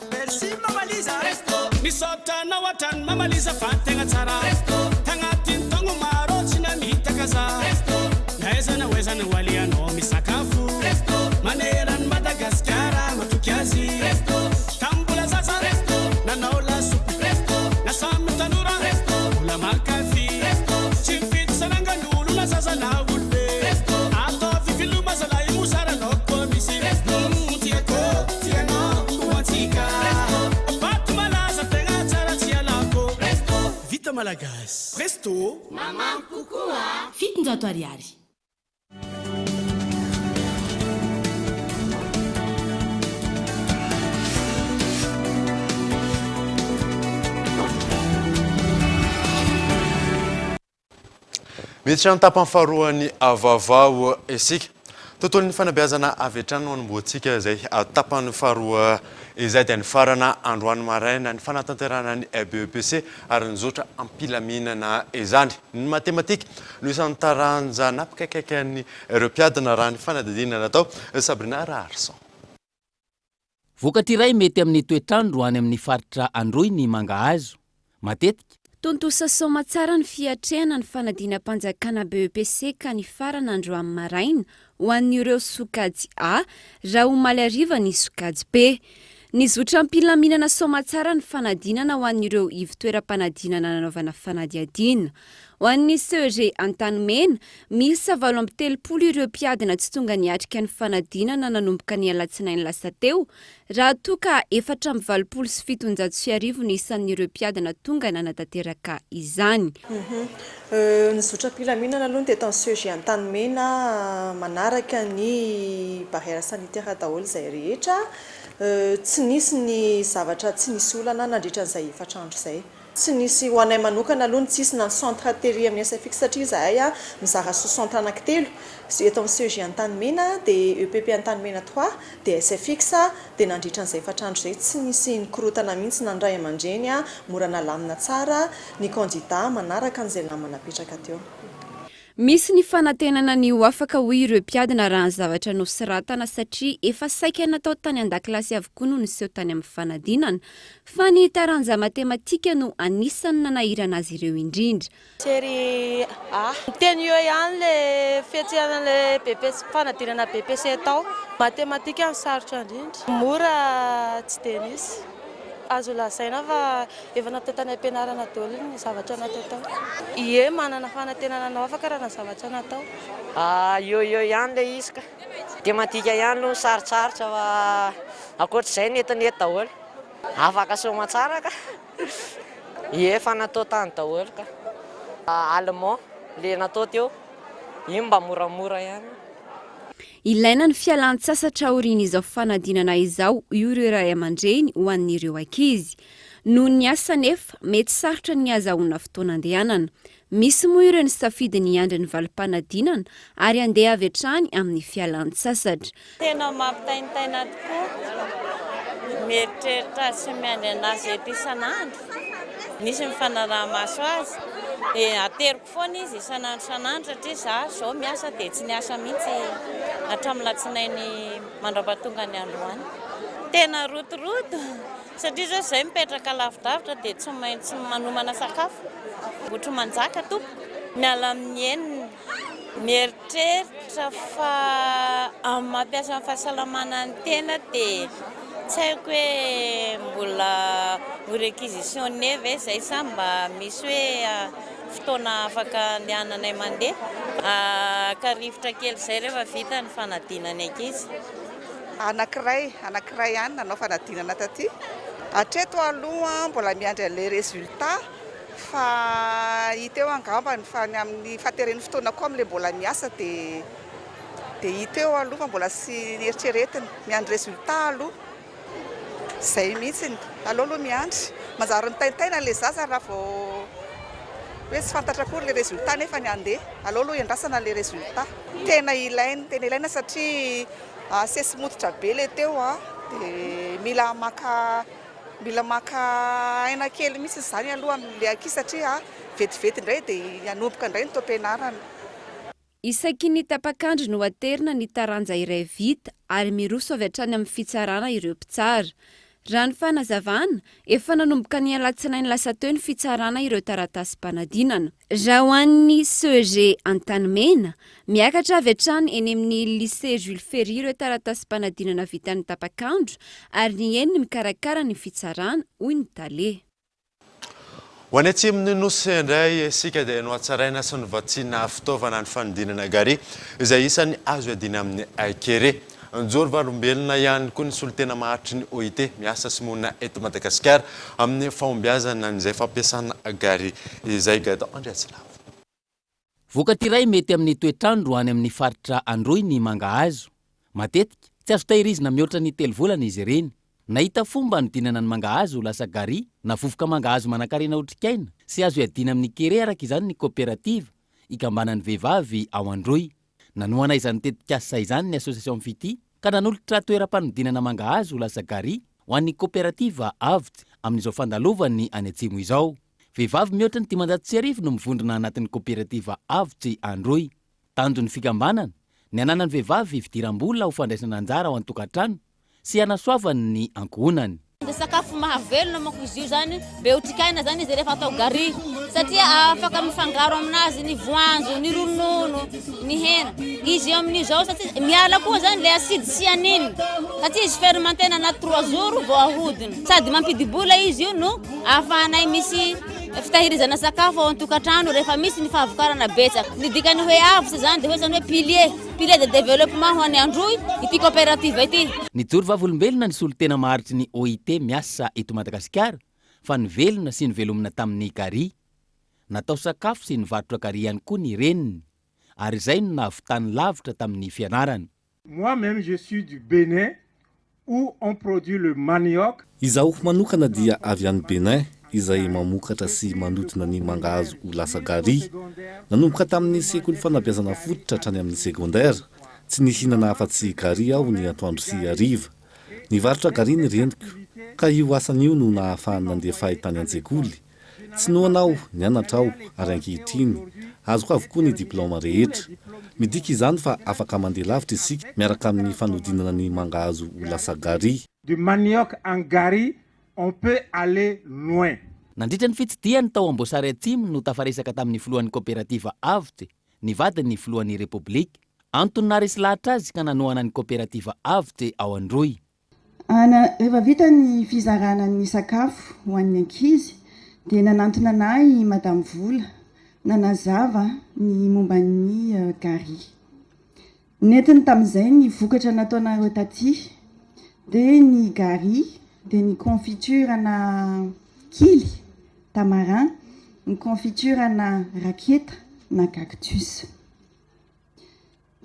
Speaker 21: merci Maman Lisa.
Speaker 5: Resto, misota na watan Maman Lisa fatenga tsara. Resto, tangatin tongo maro china mitakaza. Resto, naeza na weza na waliano misakafu. Resto, maneran Madagascar matukiazi. Resto, tambula zaza. Resto, na naola supu. Resto, na samu tanura. Resto, ula makafi. Resto, chifit sananga nulu na zaza na wulbe. Resto, ato vivilu mazala.
Speaker 4: Malagasy. Presto.
Speaker 5: Maman kokoa. Fitonjato ariary.
Speaker 6: Miditra ny tapany faharoany avavao isika. Tontolon'ny fanabeazana avy hatrany no anomboantsika izay tapany faharoa izay dia ny farana androany maraina ny fanatanterahana ny BEPC ary nizotra ampilaminana izany. Ny matematika no isan'ny taranja napakaikan'ny ireo mpiadina raha ny fanadidinana atao. Sabrina Rarson.
Speaker 22: Vokatra iray mety amin'ny toetrandro any amin'ny faritra Androy ny mangahazo. Matetika
Speaker 23: tontosa soma tsara ny fiatrehana ny fanadinam-panjakana BEPC ka ny farana androany maraina ho an'ireo sokajy A raha omaly ariva ny sokajy B. Nizotra ampilaminana soma tsara ny fanadinana ho an'ireo ivy-toeram-panadinana nanaovana fanadiadina. Ho an'ny CEG Antanimena, 1730 ireo mpiadina tsy tonga niatrika ny fanadinana nanomboka ny alatsinainy lasa teo, raha toa ka 427 ny isan'ireo mpiadina tonga nanatanteraka izany.
Speaker 24: Nizotra ampilaminana aloha dia tany CEG Antanimena manaraka ny barrière sanitaire daholo izay rehetra. Tsy nisy ny zavatra tsy nisy olana nandritra an'izay efatrandro izay. Tsy nisy ho anay manokana aloha tsisy na centre atterri amin'ny SFX satria zahay mizara 60 anankitelo eto amin'ny CEG Antanimena dia EPP Antanimena 3 dia SFX dia nandritra an'izay efatrandro izay tsy nisy nikorotana mihitsy nandray aman-dreny mora nalamina tsara ny candidat manaraka an'izay lamana napetraka teo.
Speaker 23: Misy ny fanantenana ny ho afaka ho ireo mpiadina raha ny zavatra nosoratana satria efa saika natao tany an-dakilasy avokoa no niseho tany amin'ny fanadinana fa ny taranja matematika no anisany nanahirana azy ireo indrindra.
Speaker 25: Série A. Teny eo ihany le fiatrehana le BPC fanadinana BPC atao. Matematika ny sarotra indrindra. Mora tsy dia nisy. Azo lazaina fa efa natao tany am-pianarana daholo ny zavatra natao tao. Ie manana fanantenana anao afaka raha na zavatra natao.
Speaker 26: Eo ihany le izy ka. Tematika ihany no sarotsarotra fa ankoatr'izay netinety daholo. Afaka soma tsara ka. Ie fa natao tany daholo ka. Allemand le natao teo. Io mba moramora ihany.
Speaker 23: Ilaina ny fialan-tsasatra aorian'izao fanadinana izao io ireo ray aman-dreny ho an'ireo ankizy. Noho ny asa nefa mety sarotra ny azahoana fotoana andehanana. Misy moa ireo ny safidy ny andry ny valim-panadinana ary andeha avy hatrany amin'ny fialan-tsasatra.
Speaker 25: Tena mampitaintaina tokoa. Mieritreritra sy miandry anazy eto isan'andro. Nisy mifanaraha-maso azy. Ateriko foana izy isan'andro satria zao miasa dia tsy niasa mihitsy hatramin'ny latsinainy mandrapatonga ny androany. Tena rotoroto satria zao izay mipetraka lavidavitra dia tsy maintsy manomana sakafo. Ohatra manjaka tompo miala amin'ny enina. Mieritreritra fa mampiasa amin'ny fahasalamana ny tena dia tsy haiko hoe mbola réquisitionné ve zay sa mba misy hoe fotoana afaka andehananay mandeha ka rivotra kely zay rehefa vita ny fanadinany ankizy.
Speaker 2: Anankiray ihany nanao fanadinana taty. Hatreto aloha mbola miandry an'ilay résultat fa hita eo angambany fa ny amin'ny fahateren'ny fotoana koa amin'ilay mbola miasa dia hita eo aloha fa mbola sy eritreretina miandry résultat aloha. Zay mihitsy aloha miandry manjary mitaitaina ilay zaza raha vao hoe tsy fantatra koa ilay résultat nefa ny andeha aloha endrasana ilay résultat. Tena ilaina satria sesy mototra be ilay teo dia mila maka aina kely mihitsy izany aloha amin'ilay ankizy satria vetivety indray dia hanomboka indray ny taom-pianarana.
Speaker 23: Isaky ny tapakandro no aterina ny taranja iray vita ary miroso avy hatrany amin'ny fitsarana ireo mpitsara. Raha ny fanazavana, efa nanomboka ny alatsinainy lasa teo ny fitsarana ireo taratasy-panadinana. Raha ho an'ny CEG Antanimena, miakatra avy hatrany eny amin'ny lycée Jules Ferry ireo taratasy-panadinana vita ny tapakandro ary ny eny mikarakara ny fitsarana hoy ny tale.
Speaker 6: Ho any atsimony nosy indray isika dia nohatsaraina sy novatsiana fitaovana ny fanodinana gary izay isan'ny azo adina amin'ny kere. Njoro varombelona ihany koa ny solitena mahatry ny OIT miasa sy monina eto Madagasikara amin'ny fahombiazana n'izay fampiasana gary izay Gadao Andriatsilava.
Speaker 22: Vokaty mety amin'ny toetrandro any amin'ny faritra Androy ny mangahazo. Matetika tsy azo tahirizina mihoatra ny 3 volana izy ireny. Nahita fomba anodinana ny mangahazo lasa gary na vovoka mangahazo manankarena otrikaina sy azo iadina amin'ny kere araka izany ny kooperativa ikambanan'ny vehivavy ao Androy. Nanoana izany tetikasa izany ny association Fity ka nanolotra toeram-panodinana mangahazo lasa gary ho an'ny kooperativa Avity amin'izao fandalovany any atsimo izao. Vehivavy mihoatra ny 500 no mivondrona anatin'ny kooperativa Avity Androy. Tanjon'ny fikambanana ny ananany vehivavy fidiram-bola ho fandraisana anjara ao an-tokantrano sy anasoavany ny ankohonany.
Speaker 3: Sakafo mahavelona manko izy io zany be otrikaina zany izy rehefa atao gary satria afaka mifangaro aminazy ny voanjo, ny ronono, ny hena. Izy io amin'izao satria miala koa zany le acide cyanine satria izy fermentena na 3 jours vao ahodina. Sady mampidibola izy io no ahafahanay misy fitahirizana sakafo ao an-tokantrano rehefa misy ny fahavokarana betsaka. Ny dikany hoe Avy zany dia hoe zany hoe pilier de développement ho an'ny Androy ity kooperativa ity.
Speaker 22: Ny joro vavolombelona ny solitena maharitry ny OIT miasa eto Madagasikara fa ny velona sy ny velomina tamin'ny gary. Natao sakafo sy ny varotra gary ihany koa ny reniny ary izay no nahavitany lavitra tamin'ny fianarana.
Speaker 7: Moi-même je suis du Bénin où on produit le manioc.
Speaker 10: Izaho manokana dia avy any Benin izay mamokatra sy manodina ny mangahazo ho lasa gary. Nanomboka tamin'ny sekoly fanabeazana fototra hatrany amin'ny secondaire. Tsy nihinana afa-tsy gary aho ny atoandro sy hariva. Nivarotra gary ny reniko ka io asan'io no nahafahany nandefa tany an-tsekoly. Tsy noanao nianatra aho ary ankehitriny azoko avokoa ny diplôma rehetra. Midika izany fa afaka mandeha lavitra isika miaraka amin'ny fanodinana ny mangahazo ho lasa gary.
Speaker 7: Du manioc en gary on peut aller loin.
Speaker 22: Nandritra ny fitsidiany tao Amboasary Atsimo no tafaresaka tamin'ny filohan'ny kooperativa Avity ny vadiny filohan'ny Repoblika. Antony naresy lahatra azy ka nanoana ny kooperativa Avity ao Androy.
Speaker 8: Rehefa vita ny fizarana ny sakafo ho an'ny ankizy dia nanantona anahy Madame Vola nanazava ny momba ny gary. Netiny tamin'izay ny vokatra nataonareo taty dia ny gary dia ny confiture na kily tamarin, ny confiture na raketa na cactus.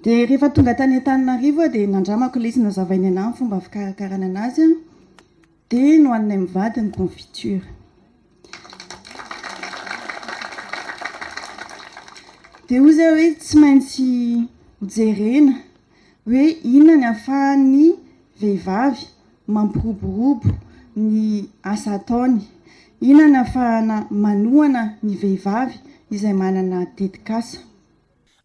Speaker 8: Dia rehefa tonga tany Antananarivo dia nandramako ilay izy nazavainy anahy fomba fikarakarana anazy dia nohanina mivady ny confiture. Dia hoy zay hoe tsy maintsy hojerena hoe inona ny ahafahan'ny vehivavy mampiroborobo ny asa ataony, inona ny ahafahana manohana ny vehivavy izay manana tetikasa.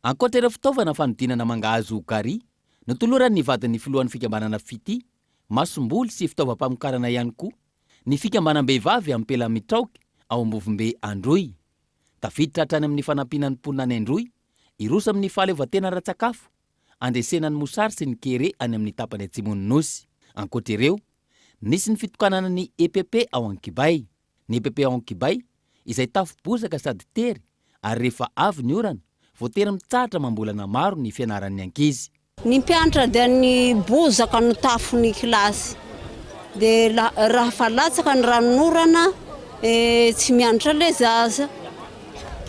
Speaker 22: Ankoatra fitaovana fanodinana mangahazo gary, notoloran'ny vadiny filohan'ny fikambanana Fity, masomboly sy fitaovam-pamokarana ihany koa ny fikambanam-behivavy ampela mitraoky ao Ambovombe Androy. Tafiditra hatrany amin'ny fanampianan'ny mponina any Androy, iroso amin'ny fahaleovantena ara-tsakafo, andresenan'ny mosary sy ny kere any amin'ny tapany atsimony nosy. Ankoatra ireo, nisy ny fitokanana ny EPP ao Ankibay. Ny EPP ao Ankibay izay tafo-bozaka sady tery ary rehefa avy ny orana voatery mitsahatra mambolana maro ny fianaran'ny ankizy.
Speaker 9: Ny mpianatra dia ny bozaka no tafon'ny kilasy. Dia raha falatsaka ny ranonorana tsy mianatra le zaza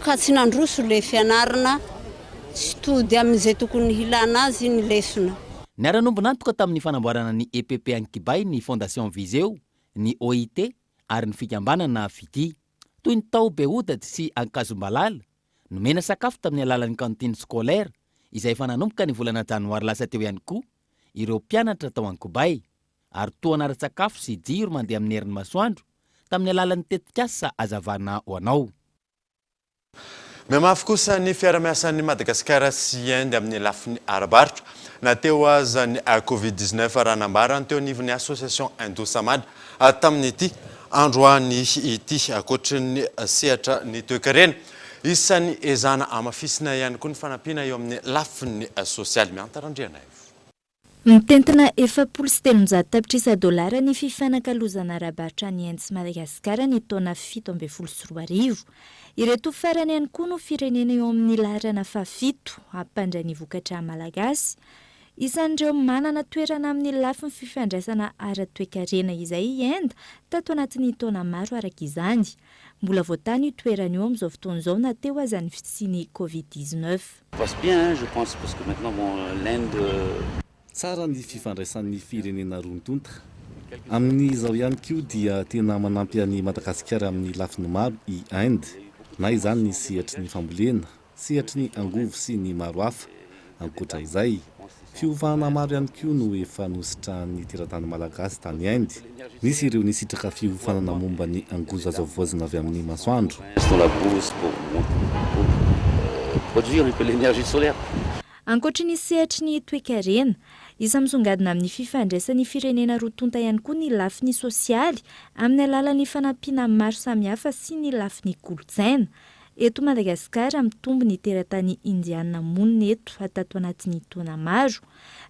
Speaker 9: ka tsy nandroso le fianarana tsy tody amin'izay tokony hilana azy ny lesona.
Speaker 22: Niara-nombo nantoka tamin'ny fanamboarana ny EPP Ankibay ny Fondation Viseo, ny OIT ary ny fikambanana Fity. Toy ny tao Beodat sy Ankazombalala nomena sakafo tamin'ny alalan'ny kantine scolaire izay efa nanomboka ny volana janoary lasa teo ihany koa ireo mpianatra tao Ankibay ary toa anara-tsakafo sy jiro mandeha amin'ny herin'ny masoandro tamin'ny alalan'ny tetikasa azavana ho anao.
Speaker 6: Memafy kosa ny fiara-miasan'ny Madagasikara sy Inde amin'ny lafiny arabaritra nateo aza ny Covid-19 raha nambarany teo anivon'ny Association Indo-Samad tamin'ny ity androany ity ankoatra ny sehatra ny toe-karena isan'ny ezana amafisina ihany koa ny fanampiana eo amin'ny lafiny sosialy miantarandriana io.
Speaker 11: Mitentina $700 ny fifanankalozana arabaritra ny Inde sy Madagasikara ny taona 2017. Ireto farany ihany koa no firenena eo amin'ny laharana faha-7 hampandray ny vokatra malagasy. Isan'ireo manana toerana amin'ny lafiny fifandraisana ara-toe-karena izay Inde tato anatin'ny taona maro araka izany. Mbola voatany toerana eo amin'izao fotoana izao nateo aza ny fisian'ny Covid-19.
Speaker 12: Passe bien, je pense, parce que maintenant l'Inde
Speaker 10: tsara ny fifandraisan'ny firenena rontonta. Amin'izao ihany koa dia tena manampy an'i Madagasikara amin'ny lafiny maro i Inde. Na izany ny sehatry ny fambolena, sehatry ny angovo sy ny maro hafa. Ankoatra izay, fiovana maro ihany koa no efa nositra ny teratany malagasy tany Inde. Nisy ireo nisitraka fiofanana momba ny angozo azo voazina avy amin'ny masoandro.
Speaker 11: Ankoatra ny sehatry ny toe-karena, isa misongadina amin'ny fifandraisan'ny firenena rotonta ihany koa ny lafiny sosialy amin'ny alalan'ny fanampiana maro samihafa sy ny lafiny kolotsaina. Eto Madagasikara mitombo ny teratany indiana monina eto atato anatin'ny taona maro.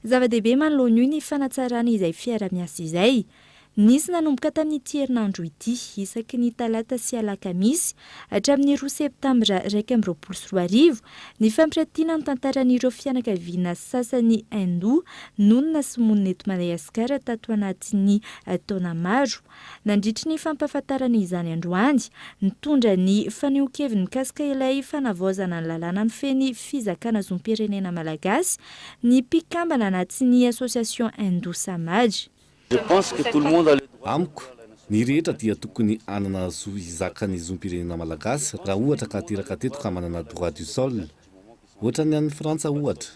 Speaker 11: Zava-dehibe manoloana ny fanatsarana izay fiara-miasa izay. Nisy nanomboka tamin'ity herinandro ity isaky ny talata sy alakamisy hatramin'ny 2 septambra 2024 ny fampiratiana ny tantaran'ireo fianakaviana sasany Indo nonina sy monina eto Madagasikara tato anatin'ny taona maro. Nandritry ny fampahafantarana izany androany, nitondra ny fanehoan-keviny mikasika ilay fanavaozana ny lalàna ny feny fizakana zom-pirenena malagasy ny mpikambana anatin'ny Association Indo-Samad.
Speaker 12: Je pense que tout le monde a le droit.
Speaker 10: Amiko, ny rehetra dia tokony anana zo izakany zom-pirenena malagasy raha ohatra ka teraka teto ka manana droit du sol. Ohatra ny an'ny Frantsa ohatra.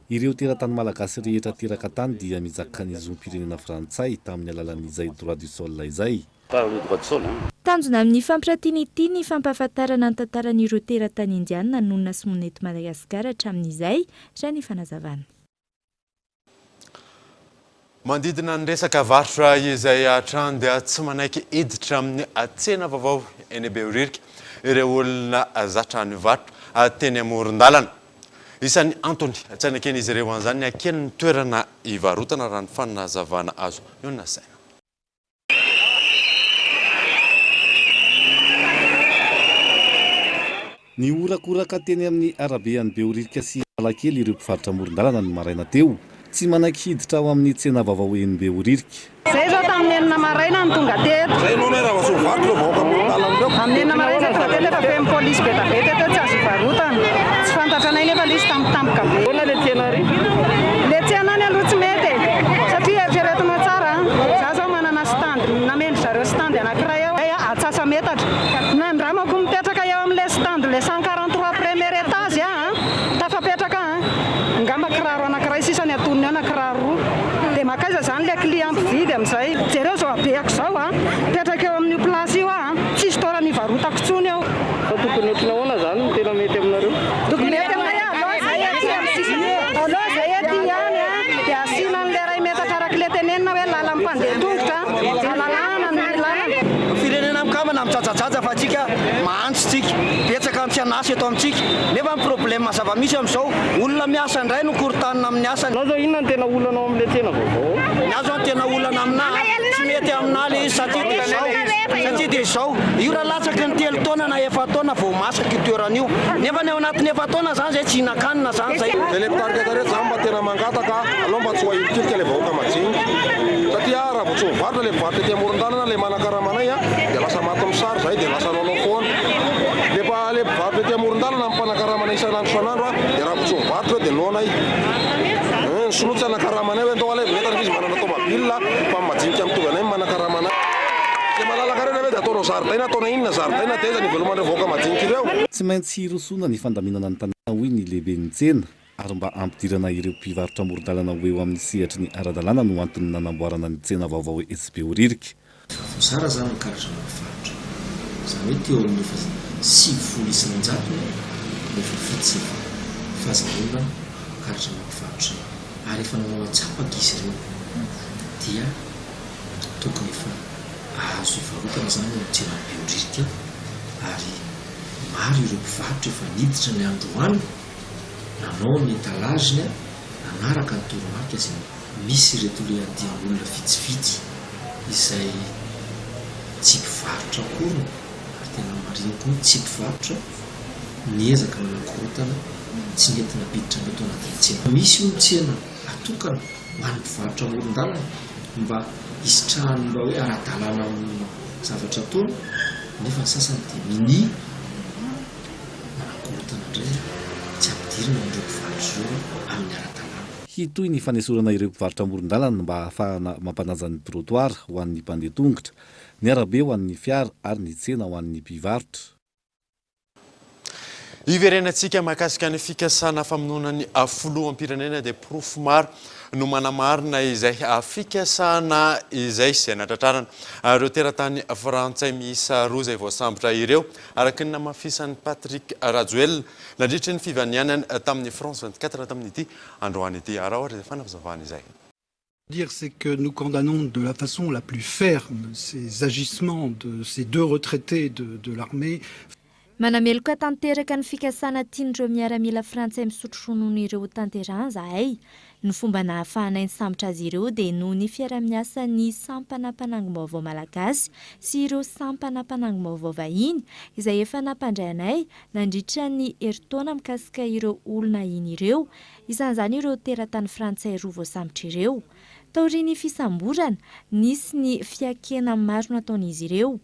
Speaker 10: Ireo teratany malagasy rehetra teraka tany dia mizakany zom-pirenena frantsay tamin'ny alalan'izay droit du sol izay.
Speaker 11: Tanjona amin'ny fampiratiana ity ny fampahafantarana ny tantaran'ireo teratany indiana nonina sy monina eto Madagasikara hatramin'izay raha ny fanazavana.
Speaker 6: Mandidina ny resaka varotra izay hatrany dia tsy manaiky hiditra amin'ny tsena vaovao eny Behoririka ireo olona zatra ny varotra teny amoron-dalana. Isan'ny antony tsanakeny izy ireo an'izany ny akeny ny toerana hivarotana raha ny fanazavana azo eo na saina.
Speaker 10: Ny orakoraka teny amin'ny arabe any Behoririka sy Analakely ireo mpivarotra amoron-dalana ny maraina teo. Tsy manaiky hiditra ao amin'ny tsena vaovao eny Behoririka.
Speaker 14: Zay zao tamin'ny enina maraina ny tonga teto. Zay nono raha vaso varotra vaoka amoron-dalana reo. Amin'ny enina maraina tonga teto nefa feno polisy be da be teto tsy azo varotana. Tsy fantatra anay nefa lisy tampotampoka be. Hoana le tsena ry? Le tsena any aloha tsy mety satria eritreretina tsara. Za zao manana stand, namendry zareo stand anankiray eo. Atsasa metatra. Nandramako mipetraka eo amin'le stand le 143 premier étage tafapetraka ngamba kiraro anankiray sisany atoniny eo na kiraro roa. Dia makaiza zany le client mpividy amin'izay. Jereo zao abeako zao petraka eo amin'ny place io tsisy toerana ivarotako tsony eo. Tokony otrina ahoana zany no tena mety aminareo? Tokony mety aminay aloha zay aty ihany dia asiana an'le ray metatra araka le tenenina hoe lalan'ny mpandeha tongotra alalàna ny lalana.
Speaker 15: Firenena mikambana mijajajaja fa atsika mahantsitsika betsaka antsianasy eto amintsika nefa ny problème zava-misy amin'izao olona miasa indray no korontanina amin'ny asa. Zao inona ny tena olana ao amin'le tsena vaovao? Ny azo ny tena olana amina tsy mety aminaly izy satria dia izao io raha latsaky ny 3 taona na 4 taona vao masaka io toerana io nefa ny ao anatin'ny 4 taona zany zay tsy hinan-kanina zany zay
Speaker 13: dia le mpitarika tareto zany mba tena mangataka aloha mba tsy ho ahilokilika le vahoaka majinika satria raha vao tsy mivarotra le mpivarotra ety amoron-dalana le manakaramanay dia lasa maty misary zay dia lasa lalao foana defa le mpivarotra ety amoron-dalana mpanakaramana isan'andro isan'andro dia raha vao tsy mivarotra dia noanay sinotsy anakaramanay hoe ndao alay metana izy manana tomobile fa majinika mitovy anay manakaramanay dia malalaka reny hoe dia ataonao zaridaina ataona inona zaridaina dia iza ny veloman'ireo vahoaka majinika ireo
Speaker 10: tsy maintsy hirosoana ny fandaminana ny tanàna hoy ny lehibe ny tsena ary mba ampidirana ireo mpivarotra amoron-dalana ho eo amin'ny sehatry ny ara-dalàna no antony nanamboarana ny tsena vaovao SB Oririka.
Speaker 16: Sara zany ny karazana mpivarotra zany hoe teo amin'ny 7 isan-jato nefa fitsy fahazarona karazana mpivarotra ary efa nanao atsapaka izy ireo dia tokony efa azo ivarotana zany ny tsena Oririka ary maro ireo mpivarotra efa niditra ny androany nanao ny talazina nanaraka ny toromarika izay misy ireto le andian'olona vitsivitsy izay tsy mpivarotra akory ary tena marina koa tsy mpivarotra niezaka manakorotana tsy nentina biditra mety ao anatin'ny tsena misy io tsena atokana ho an'ny mpivarotra amoron-dalana mba hisitrahany mba hoe ara-dalàna amin'ny zavatra ataony nefa ny sasany dia mini manakorotana indray tsy ampidirina ireo mpivarotra ireo amin'ny ara-dalàna.
Speaker 10: Hitoy ny fanesorana ireo mpivarotra amoron-dalana mba ahafahana mampanaja ny trottoir ho an'ny mpandeha tongotra, ny arabe ho an'ny fiara ary ny tsena ho an'ny mpivarotra.
Speaker 6: Iverenantsika mahakasika ny fikasana famonoana ny filoham-pirenena dia porofo maro no manamarina izay fikasana izay izay natratrarana ireo teratany frantsay miisa 2 izay voasambotra ireo araka ny namafisan'ny Patrick Rajoel nandritra ny fivanianany tamin'ny France 24 tamin'ity androany ity ara ohatra dia fanavazavana izay.
Speaker 17: Dire c'est que nous condamnons de la façon la plus ferme ces agissements de ces 2 retraités de l'armée.
Speaker 11: Manameloka tanteraka ny fikasana tian'ireo miaramila frantsay misotro ronono ireo tanterahany zahay. Ny fomba nahafahana ny sambotra azy ireo dia noho ny fiara-miasa ny sampanampanango-baovao malagasy sy ireo sampanampanango-baovao vahiny izay efa nampandray anay nandritra ny herintaona mikasika ireo olona iny ireo, isan'izany ireo teratany frantsay 2 voasambotra ireo. Taoriany fisamborana nisy ny fiakena maro nataon'izy ireo.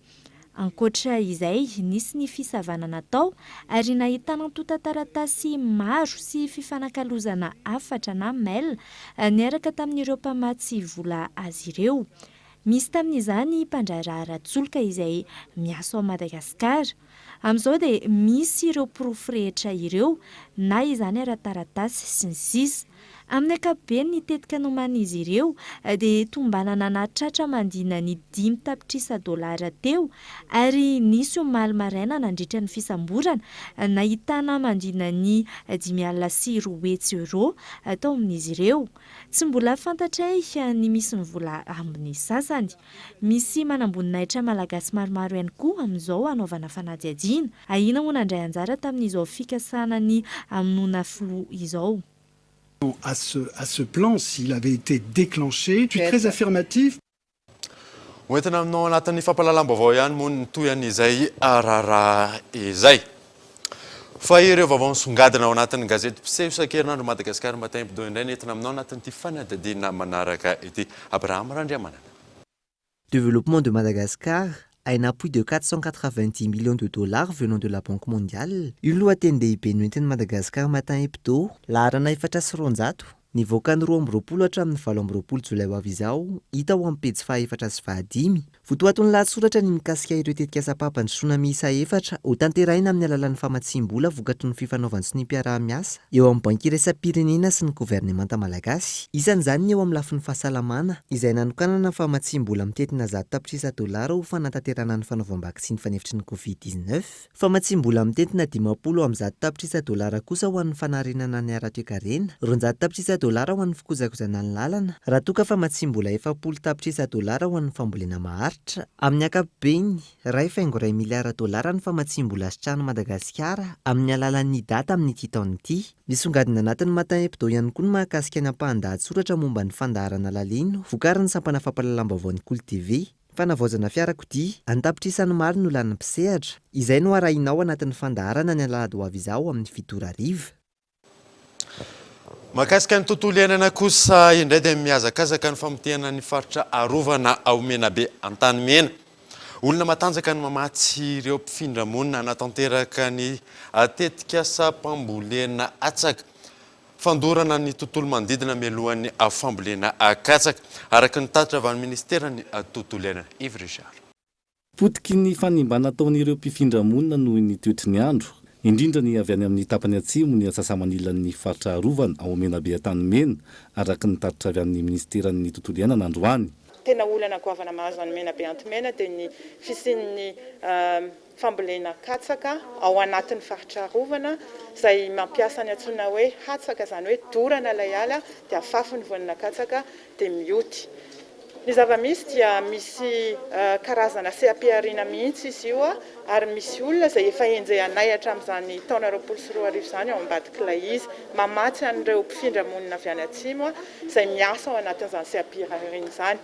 Speaker 11: Ankoatra izay nisy ny fisavana natao ary nahitana tonta-taratasy maro sy fifanakalozana 4 na mail niaraka tamin'ireo mpamatsy vola azy ireo. Misy tamin'izany mpandraraha Ratsoloka izay miasa ao Madagasikara. Amin'izao dia misy ireo porofo rehetra ireo na izany ara-taratasy sy ny sisa. Amin'ny ankapobeny ny tetika noman'izy ireo dia tombanana natratra mandina ny 5 tapitrisa $, teo ary nisy omaly maraina nandritra ny fisamborana nahitana mandina ny 5,4 € atao amin'izy ireo. Tsy mbola fantatray ny misy ny vola ambiny sasany. Misy manamboninahitra malagasy maromaro ihany koa amin'izao anaovana fanadihadiana. Ahina moa nandray anjara tamin'izao fikasana ny amonoana filoha izao.
Speaker 17: À ce plan, s'il avait été déclenché, je suis très affirmatif.
Speaker 6: Hoentina aminao anatin'ny fampahalalam-baovao ihany moa ny toyan'izay raharaha izay. Fa ireo vaovao nisongadina ao anatin'ny gazety mpiseho isan-kerinandro Madagasikara matin hebdo indray nentina aminao anatin'ity fanadihadiana manaraka ity. Abraham Randriamanana.
Speaker 18: Développement de Madagascar a un appui de 490 millions de $ venant de la Banque mondiale. Io lohateny lehibe noentin'i Madagascar matin hebdo laharana 420 nivoaka ny 2020 hatramin'ny 2020 jolay ho avy izao hita ao amin'ny pejy 415. Votoatony lahatsoratra ny mikasika ireo tetika sapapa ny sona miisa 4 ho tanterahina amin'ny alalan'ny famatsim-bola vokatry ny fifanaovan'ny sy ny mpiara-miasa eo amin'ny banky iraisam-pirenena sy ny governemanta malagasy. Isan'izany eo amin'ny lafin'ny fahasalamana izay nanokanana famatsim-bola mitetina $100 ho fanatanterana ny fanaovam-baka sy ny fanefitry ny Covid-19. Famatsim-bola mitetina $50 amin'ny $100 kosa ho an'ny fanarenana ny ara-toekarena, $100 $100 ho an'ny fikojakojana ny lalana raha toa fa matsimbola $700 tapitrisa ho an'ny fambolena maharitra. Amin'ny ankapobeny, $1.5 miliara ny famatsimbola asitrahany Madagasikara amin'ny alalan'ny data amin'ity taona ity. Misongadina anatin'ny Matin Hebdo ihany koa ny mahakasika ny ampahan-dahatsoratra momba ny fandaharana lalino vokarin'ny sampana fampahalalam-baovao ny Cool TV. Fanavaozana fiarakodia antapitrisan'ny maro no lan'ny mpisehatra. Izay no arahinao anatin'ny fandaharana ny alahady ho avy izao amin'ny 7:00.
Speaker 6: Mahakasika ny tontolo iainana kosa indray dia mihazakazaka ny famotehana ny faritra arovana ao Menabe Antanimena. Olona matanjaka ny mamatsy ireo mpifindra monina natanteraka ny tetika sapambolena atsaka. Fandorana ny tontolo manodidina mialohan'ny fambolena katsaka araka ny tatitra avy amin'ny ministeran'ny tontolo iainana. Yves Richard.
Speaker 10: Potiky ny fanimbana ataon'ireo mpifindra monina noho ny toetry ny andro. Indrindra ny avy any amin'ny tapany atsimo ny asasamanilan'ny faritra arovana ao Menabe Antanimena araka ny tatitra avy amin'ny ministeran'ny tontolo iainana androany.
Speaker 1: Tena olana goavana mahazo any Menabe Antanimena dia ny fisian'ny fambolena katsaka ao anatin'ny faritra arovana izay mampiasa ny antsoina hoe hatsaka, izany hoe dorana ilay ala dia afafy ny voanina katsaka dia mioty. Ny zava-misy dia misy karazana seapirina mihitsy izy io ary misy olona izay efa enjehanay hatramin'izany taona 2024 izany ao ambadik'ilay izy mamatsy an'ireo mpifindra monina avy any atsimo izay miasa ao anatin'izany seapirina izany.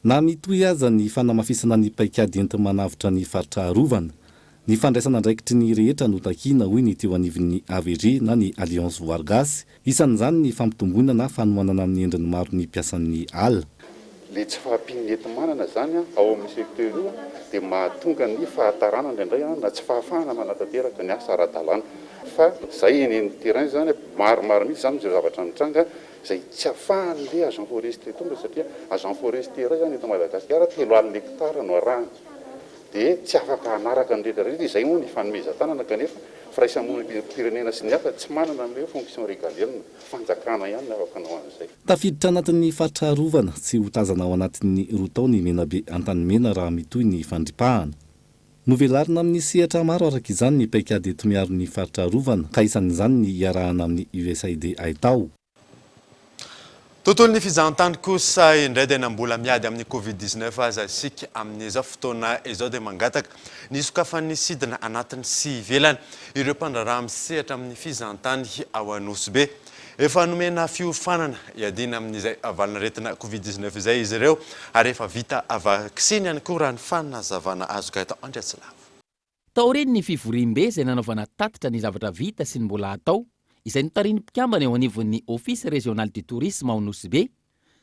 Speaker 10: Na mitohy aza ny fanamafisana ny paikady enti-manavitra ny faritra arovana. Ny fandraisana andraikitry ny rehetra no takiana hoy ny teo anivon'ny AVG na ny Alliance Voargasy. Isan'izany ny fampitomboina na fanohanana amin'ny endriny maro ny mpiasan'ny ala.
Speaker 4: Le tsy fahampiany enti-manana zany ao amin'ny secteur io dia mahatonga ny fahatarana indray na tsy fahafahana manatanteraka ny asa ara-dalàna. Fa izay eny amin'ny terrain zany maromaro mihitsy zany izay zavatra mitranga izay tsy ahafahan'le agent forestier tonga satria agent forestier iray zany eto Madagasikara 3,000 hectares no arahany. Dia tsy afaka hanaraka ny rehetrarehetra izay moa ny fanomezan-tanana kanefa firaisamon'ny pirenena sy ny hafa tsy manana amin'ilay fonction régalienne fanjakana ihany ny afaka hanao an'izay.
Speaker 10: Tafiditra anatin'ny faritra arovana tsy ho tazana ao anatin'ny 2 taona ny Menabe Antanimena raha mitohy ny fandripahana. Novelarina amin'ny sehatra maro araka izany ny paikady eto miaro ny faritra arovana ka isan'izany ny iarahana amin'ny USAID Aitao.
Speaker 6: Tontolo ny fizahantany kosa indray dia nambola miady amin'ny Covid-19 aza isika amin'izao fotoana izao dia mangataka ny sokafan'ny sidina anatiny sy ivelany ireo mpandraraha misehatra amin'ny fizahantany ao Anosibe. Efa nomena fiofanana iadina amin'izay valina retina Covid-19 izay izy ireo ary efa vita vaksiny ihany koa raha ny fanazavana azo ka eto Andriatsilava.
Speaker 22: Tao reny ny fivorim-be izay nanaovana tatitra ny zavatra vita sy ny mbola atao izay notariny mpikambana eo anivon'ny Office Régional du Tourisme ao Anosibe,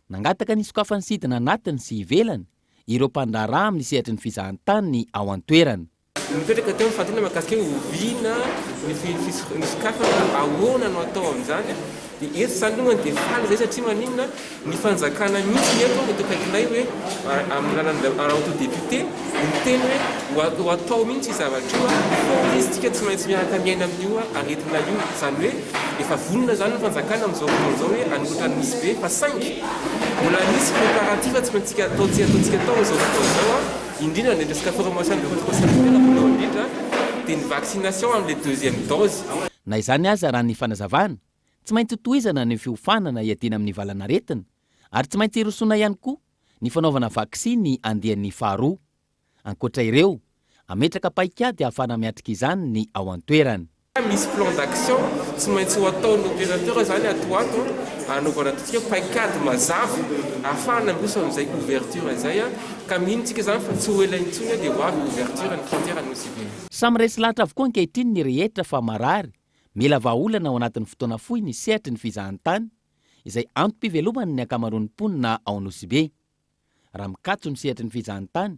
Speaker 22: nangataka ny sokafan'ny sidina anatiny sy ivelany ireo mpandraraha amin'ny sehatry ny fizahantany ao an-toerana.
Speaker 5: Mipetraka teo fantina mahakasika oviana ny sokafana ahoana no atao amin'izany. Dia eto izany aloha dia faly izay satria maninona ny fanjakana mihitsy eto eto akaikinay hoe amin'ny lalana autodéputé miteny hoe ho atao mihitsy zavatra io fa izy tsika tsy maintsy miaraka miaina amin'io aretina io izany hoe efa vonona zany ny fanjakana amin'izao fotoana izao hoe anombotra ny misy be fa 5 mbola misy préparatif tsy maintsy ataontsika tao izao fotoana izao indrindra ny resaka formation de sanitaire voalohany indrindra dia ny vaccination amin'ny deuxième dose.
Speaker 22: Na izany aza raha ny fanazavana tsy maintsy tohizana ny fiofanana iadina amin'ny valana retina ary tsy maintsy irosona ihany koa ny fanaovana vaksiny andehan'ny faharoa. Ankoatra ireo, ametraka paikady ahafana miatrika izany ny ao an-toerana.
Speaker 5: Misy plan d'action tsy maintsy ho ataon'ny opérateur zany atoato anaovana totsika paikady mazava ahafahana miroso amin'izay ouverture izay ka mihintsika zany fa tsy ho ela intsony dia ho avy ouverture ny frontière Anosibe.
Speaker 22: Samy resy lahatra avokoa ankehitriny ny rehetra fa marary mila vahaolana ao anatin'ny fotoana fohy ny sehatry ny fizahantany izay antom-pivelomany ny akamaroan'ny mponina ao Anosibe. Raha mikatso ny sehatry ny fizahantany,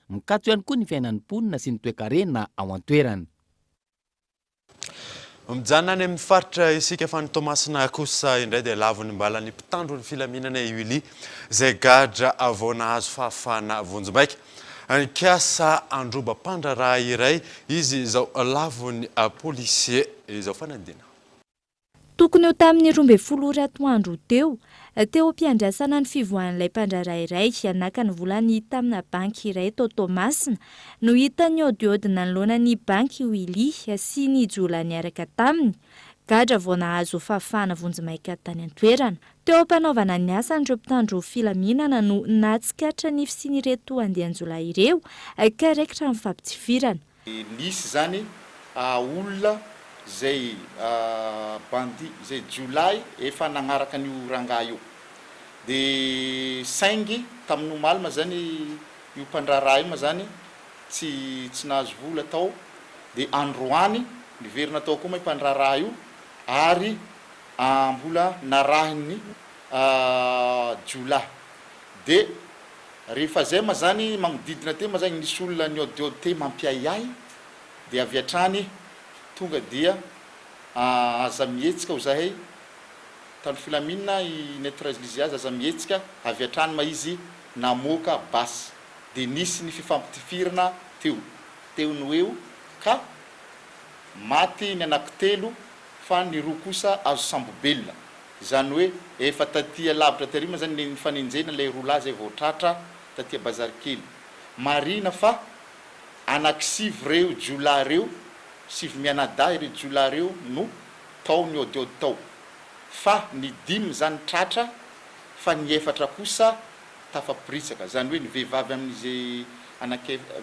Speaker 22: mikatso ihany koa ny fiainan'ny mponina sy ny toe-karena ao an-toerana.
Speaker 6: Mijanona any amin'ny faritra isika fa ny Tomasina kosa indray dia lavony mbala ny mpitandro ny filaminana Iwili izay gadra vao nahazo fahafahana vonjimbaika. Nikasa androba mpandraraha iray izy izao lavony polisier izao fanadina.
Speaker 11: Tokony ho tamin'ny 12 atoandro teo mpiandrasana ny fivoahan'ilay mpandraraha iray anaka ny volany tamina banky iray tao Tomasina no hita ny odiodina ny loanan'ny banky Iwili sy ny jola niaraka taminy gadra vao nahazo fahafahana vonjimaika tany an-toerana. Teo ampanaovana ny asa andreo mpitandro filaminana no natsikatra ny fisinireto andehanjolay ireo ka raikitra amin'ny fampitifirana.
Speaker 19: Nisy zany olona zay bandi zay Jolay efa nagnaraka an'io rangahy io. De saingy tamin'ny malma zany io mpandraraha io ma zany tsy nahazo vola tao. De androany niverina tao koa ma mpandraraha io ary mbola narahiny Jolay. De rehefa zay ma zany magnodidina te ma zany nisy olona niodiody te mampiayay. De avy hatrany tonga dia aza mihetsika ho zahay tany filaminana neutraliser azy aza mihetsika avy hatrany ma izy namoaka basy. De nisy ny fifampitifirana teo no eo ka maty ny anankitelo fa ny roa kosa azo sambobelona. Zany hoe efa tatia lavitra tarima zany ny fanenjena ilay rola zay vao tratra tatia bazary kely. Marina fa anankisivy reo Jolay reo, sivy mianadahy ireo Jolay reo no tao ny odiody tao. Fa ny dimy zany tratra fa ny efatra kosa tafapirisaka. Zany hoe ny vehivavy amin'izy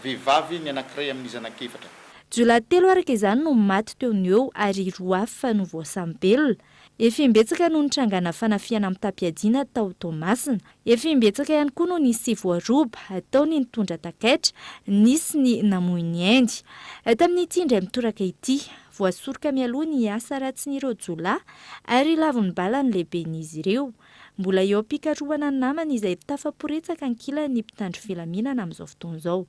Speaker 19: vehivavy ny anankiray amin'izy anankefatra.
Speaker 11: Jolay 3 araka izany no maty teo ny eo ary 2 hafa no voasambelona. Efa imbetsaka no nitrangana fanafiana amin'ny Tapiadina tao Tomasina. Efa imbetsaka ihany koa no nisy voaroba ataony nitondra takaitra, nisy ny namoy ny Endy. Tamin'ny tindray mitoraka ity, voasoroka mialoha ny asa ratsin'ireo Jolay ary lavon'ny bala ny lehiben'izy ireo. Mbola eo am-pikarohana ny namany izay tafaporetsaka ankilany mpitandro filaminana amin'izao fotoana izao.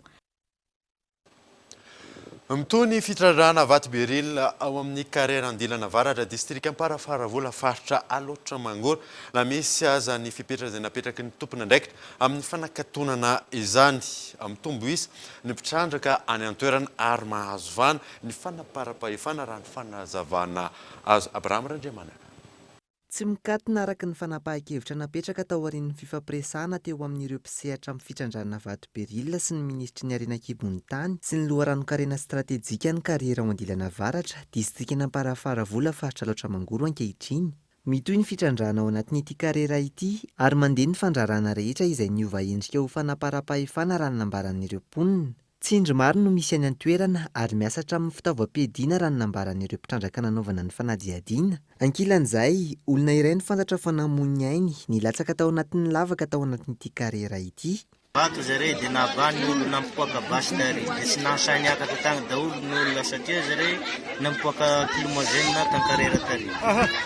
Speaker 6: Mitony fitrarana Vatoberil ao amin'ny karera Andilana Avaratra distrika Amparafaravola faritra Alotra Mangoro la misy aza ny fipetra izay napetraky ny tompona ndraikitra amin'ny fanakatonana izany. Mitombo isa ny mpitrandraka any an-toerana ary mahazo vana ny fanaparam-pahefana raha ny fanazavana azo. Abraham Randriamana.
Speaker 18: Tsy mikatona araka ny fanapahan-kevitra napetraka tao aorian'ny fifampiresahana teo amin'ireo mpisehatra amin'ny fitrandrana Vatoberil sy ny ministry ny Arenankibon'ny tany sy ny loharanokarena stratejika ny karera ao Andilana Avaratra distrikana Amparafaravola faritra Alotra Mangoro ankehitriny. Mitohy ny fitrandrana ao anatin'ity karera ity ary mandeha ny fandrarana rehetra izay niova endrika ho fanaparam-pahefana raha ny nambaran'ireo mponina. Tsindry maro no misy any an-toerana ary miasatra amin'ny fitaovam-piadiana raha ny nambaran'ireo mpitrandraka nanaovana ny fanadihadiana. Ankilan'izay, olona iray ny fantatra fa namoy ainy nilatsaka tao anatin'ny lavaka tao anatin'ity karera ity.
Speaker 20: Vato zareo dia nabany olo nampipoaka basy tary dia tsy nasainy akatra tagny daholo ny olona satria zareo nampipoaka kilomozena tany karera tary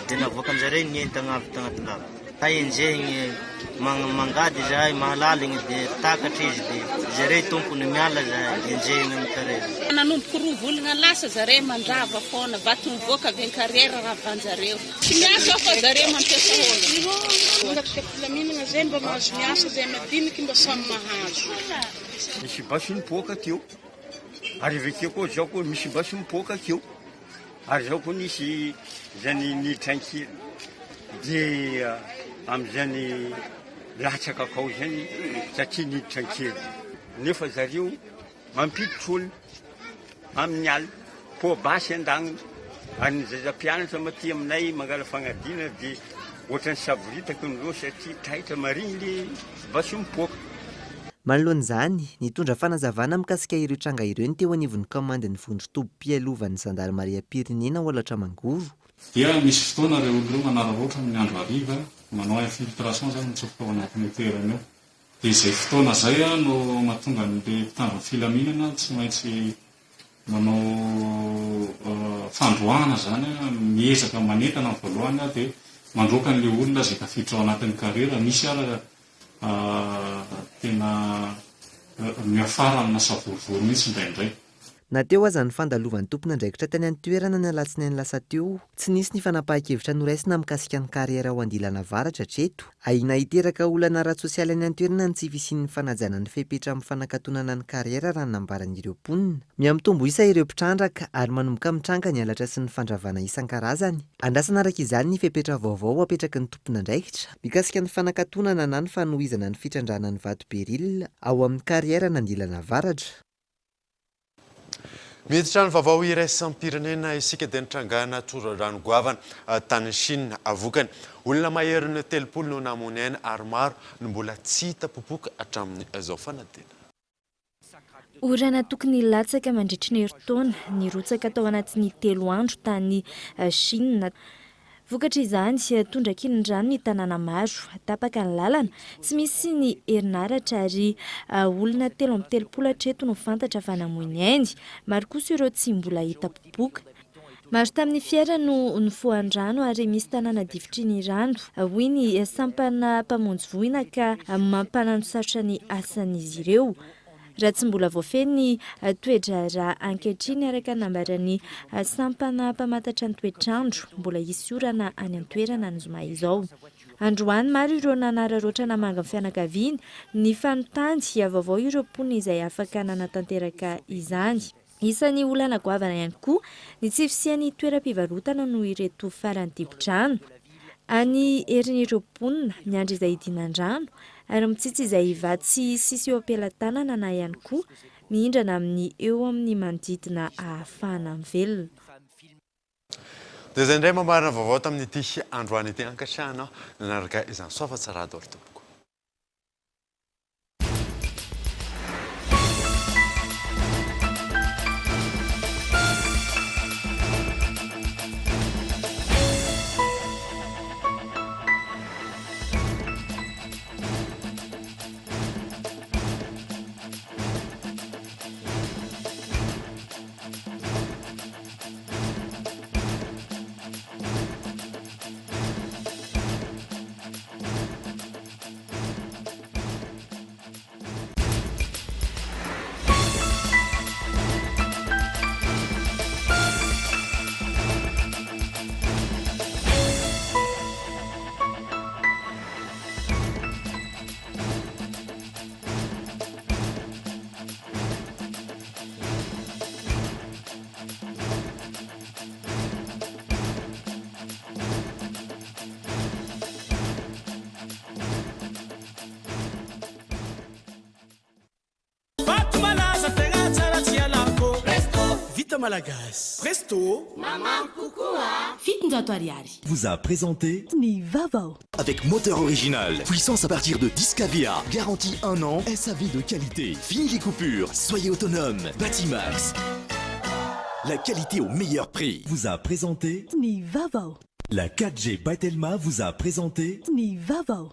Speaker 20: dia navoaka an'izareo ny entana avy tagnaty lavaka. Enjehigny mangady zahay mahalaligny dia takatra izy dia zareo tompony miala zahay enjehigny amin'ny karera.
Speaker 21: Nanomboka 2 volana lasa zareo mandrava foana vato mivoaka avy ny karera raha vanjareo. Tsy miasa fa zareo mampiasa hoana. Ndaky filaminana zay mba mahazo miasa zay madiniky mba samy mahazo.
Speaker 24: Misy basy mipoaka teo. Ary avekeo koa zao koa misy basy mipoaka teo. Ary zao koa nisy zany ny tranquille. Dia amin'izany latsaka akao zany satria ny tranquille. Nefa zareo mampiditra olona amin'ny alina po basy an-dagnina ary ny zazam-pianatra maty aminay mangala fagnadina dia ohatrany savoritaka nireo satria taitra mariny le basy mipoaka.
Speaker 18: Manoloan'izany, nitondra fanazavana mikasika ireo tranga ireo ny teo anivon'ny komandin'ny vondrotobo-pialovan'ny Zandarimaria Pirenena ao Alotra Mangoro.
Speaker 25: Dia misy fotoana ireo olona manararaotra amin'ny andro hariva manao infiltration zany mitsofoka ao anatin'ny toerana eo. Dia izay fotoana zay no mahatonga an'ilay mpitandro filaminana tsy maintsy manao fandroahana zany miezaka manentana amin'ny voalohany dia mandroaka an'ilay olona izay tafiditra ao anatin'ny karera misy ara tena miafara amina savorivory mihitsy indraindray.
Speaker 18: Na teo aza ny fandalovan'ny tompona andraikitra tany an-toerana ny alatsinainy lasa teo, tsy nisy ny fanapahan-kevitra noraisina mikasika ny karera ao Andilana Avaratra hatreto. Aina hiteraka olana ara-tsosialy any an-toerana ny tsy fisian'ny fanajana ny fepetra amin'ny fanakatonana ny karera raha nambaran'ireo mponina. Miamitombo isa ireo mpitrandraka ary manomboka mitranga ny halatra sy ny fandravana isan-karazany. Andrasana araka izany ny fepetra vaovao apetraky ny tompona andraikitra mikasika ny fanakatonana na ny fanohizana ny fitrandrana ny Vatoberil ao amin'ny karera Andilana Avaratra.
Speaker 6: miditra ny vaovao iraisam-pirenena isika dia nitrangana ranogoavana tany Chine avokany. Olona maherin'ny 30 no namony aina ary maro no mbola tsy hita popoka hatramin'ny izao fanadina.
Speaker 11: Orana tokony latsaka mandritra ny herintaona ny rotsaka tao anatin'ny 3 andro tany Chine. Vokatra izany tondra kilindrano ny tanàna maro, tapaka ny lalana, tsy misy ny herinaratra ary olona 30 hatreto no fantatra fa namoy ny ainy, maro kosa ireo tsy mbola hita popoka. Maro tamin'ny fiara no nifohan-drano ary misy tanàna difitry ny rano, hoy ny sampana mpamonjy voina ka mampananosarotra ny asan'izy ireo. Raha tsy mbola voafeny toedrara ankehitriny araka nambarany sampana mpamantatra ny toetrandro, mbola hisy orana any an-toerana ny zoma izao. Androany maro ireo nanararoatra namanga amin'ny fianakaviany, ny fanontany vaovao ireo mponina izay afaka nanatanteraka izany. Isan'ny olana goavana ihany koa ny tsy fisian'ny toeram-pivarotana no ireto farany dibo-drano. Any herin'ireo mponina miandry izay hidinan-drano ary mitsitsy izay vatsy sisy eo ampelantanana na ihany koa mihindrana amin'ny eo amin'ny manodidina ahafahana velona.
Speaker 6: Dia izay indray mamarina vaovao tamin'ity androany ity ankasiahana nanaraka izany soafatsarado ortopoko.
Speaker 2: Malagasy. Presto.
Speaker 3: Maman Koukoua.
Speaker 2: Fitinjato Ariari
Speaker 3: vous a présenté
Speaker 2: Nivavao.
Speaker 3: Avec moteur original, puissance à partir de 10 kVA, garantie 1 an, SAV de qualité. Fini les coupures, soyez autonome. Batimax. La qualité au meilleur prix vous a présenté
Speaker 2: Nivavao.
Speaker 3: La 4G by Telma vous a présenté
Speaker 2: Nivavao.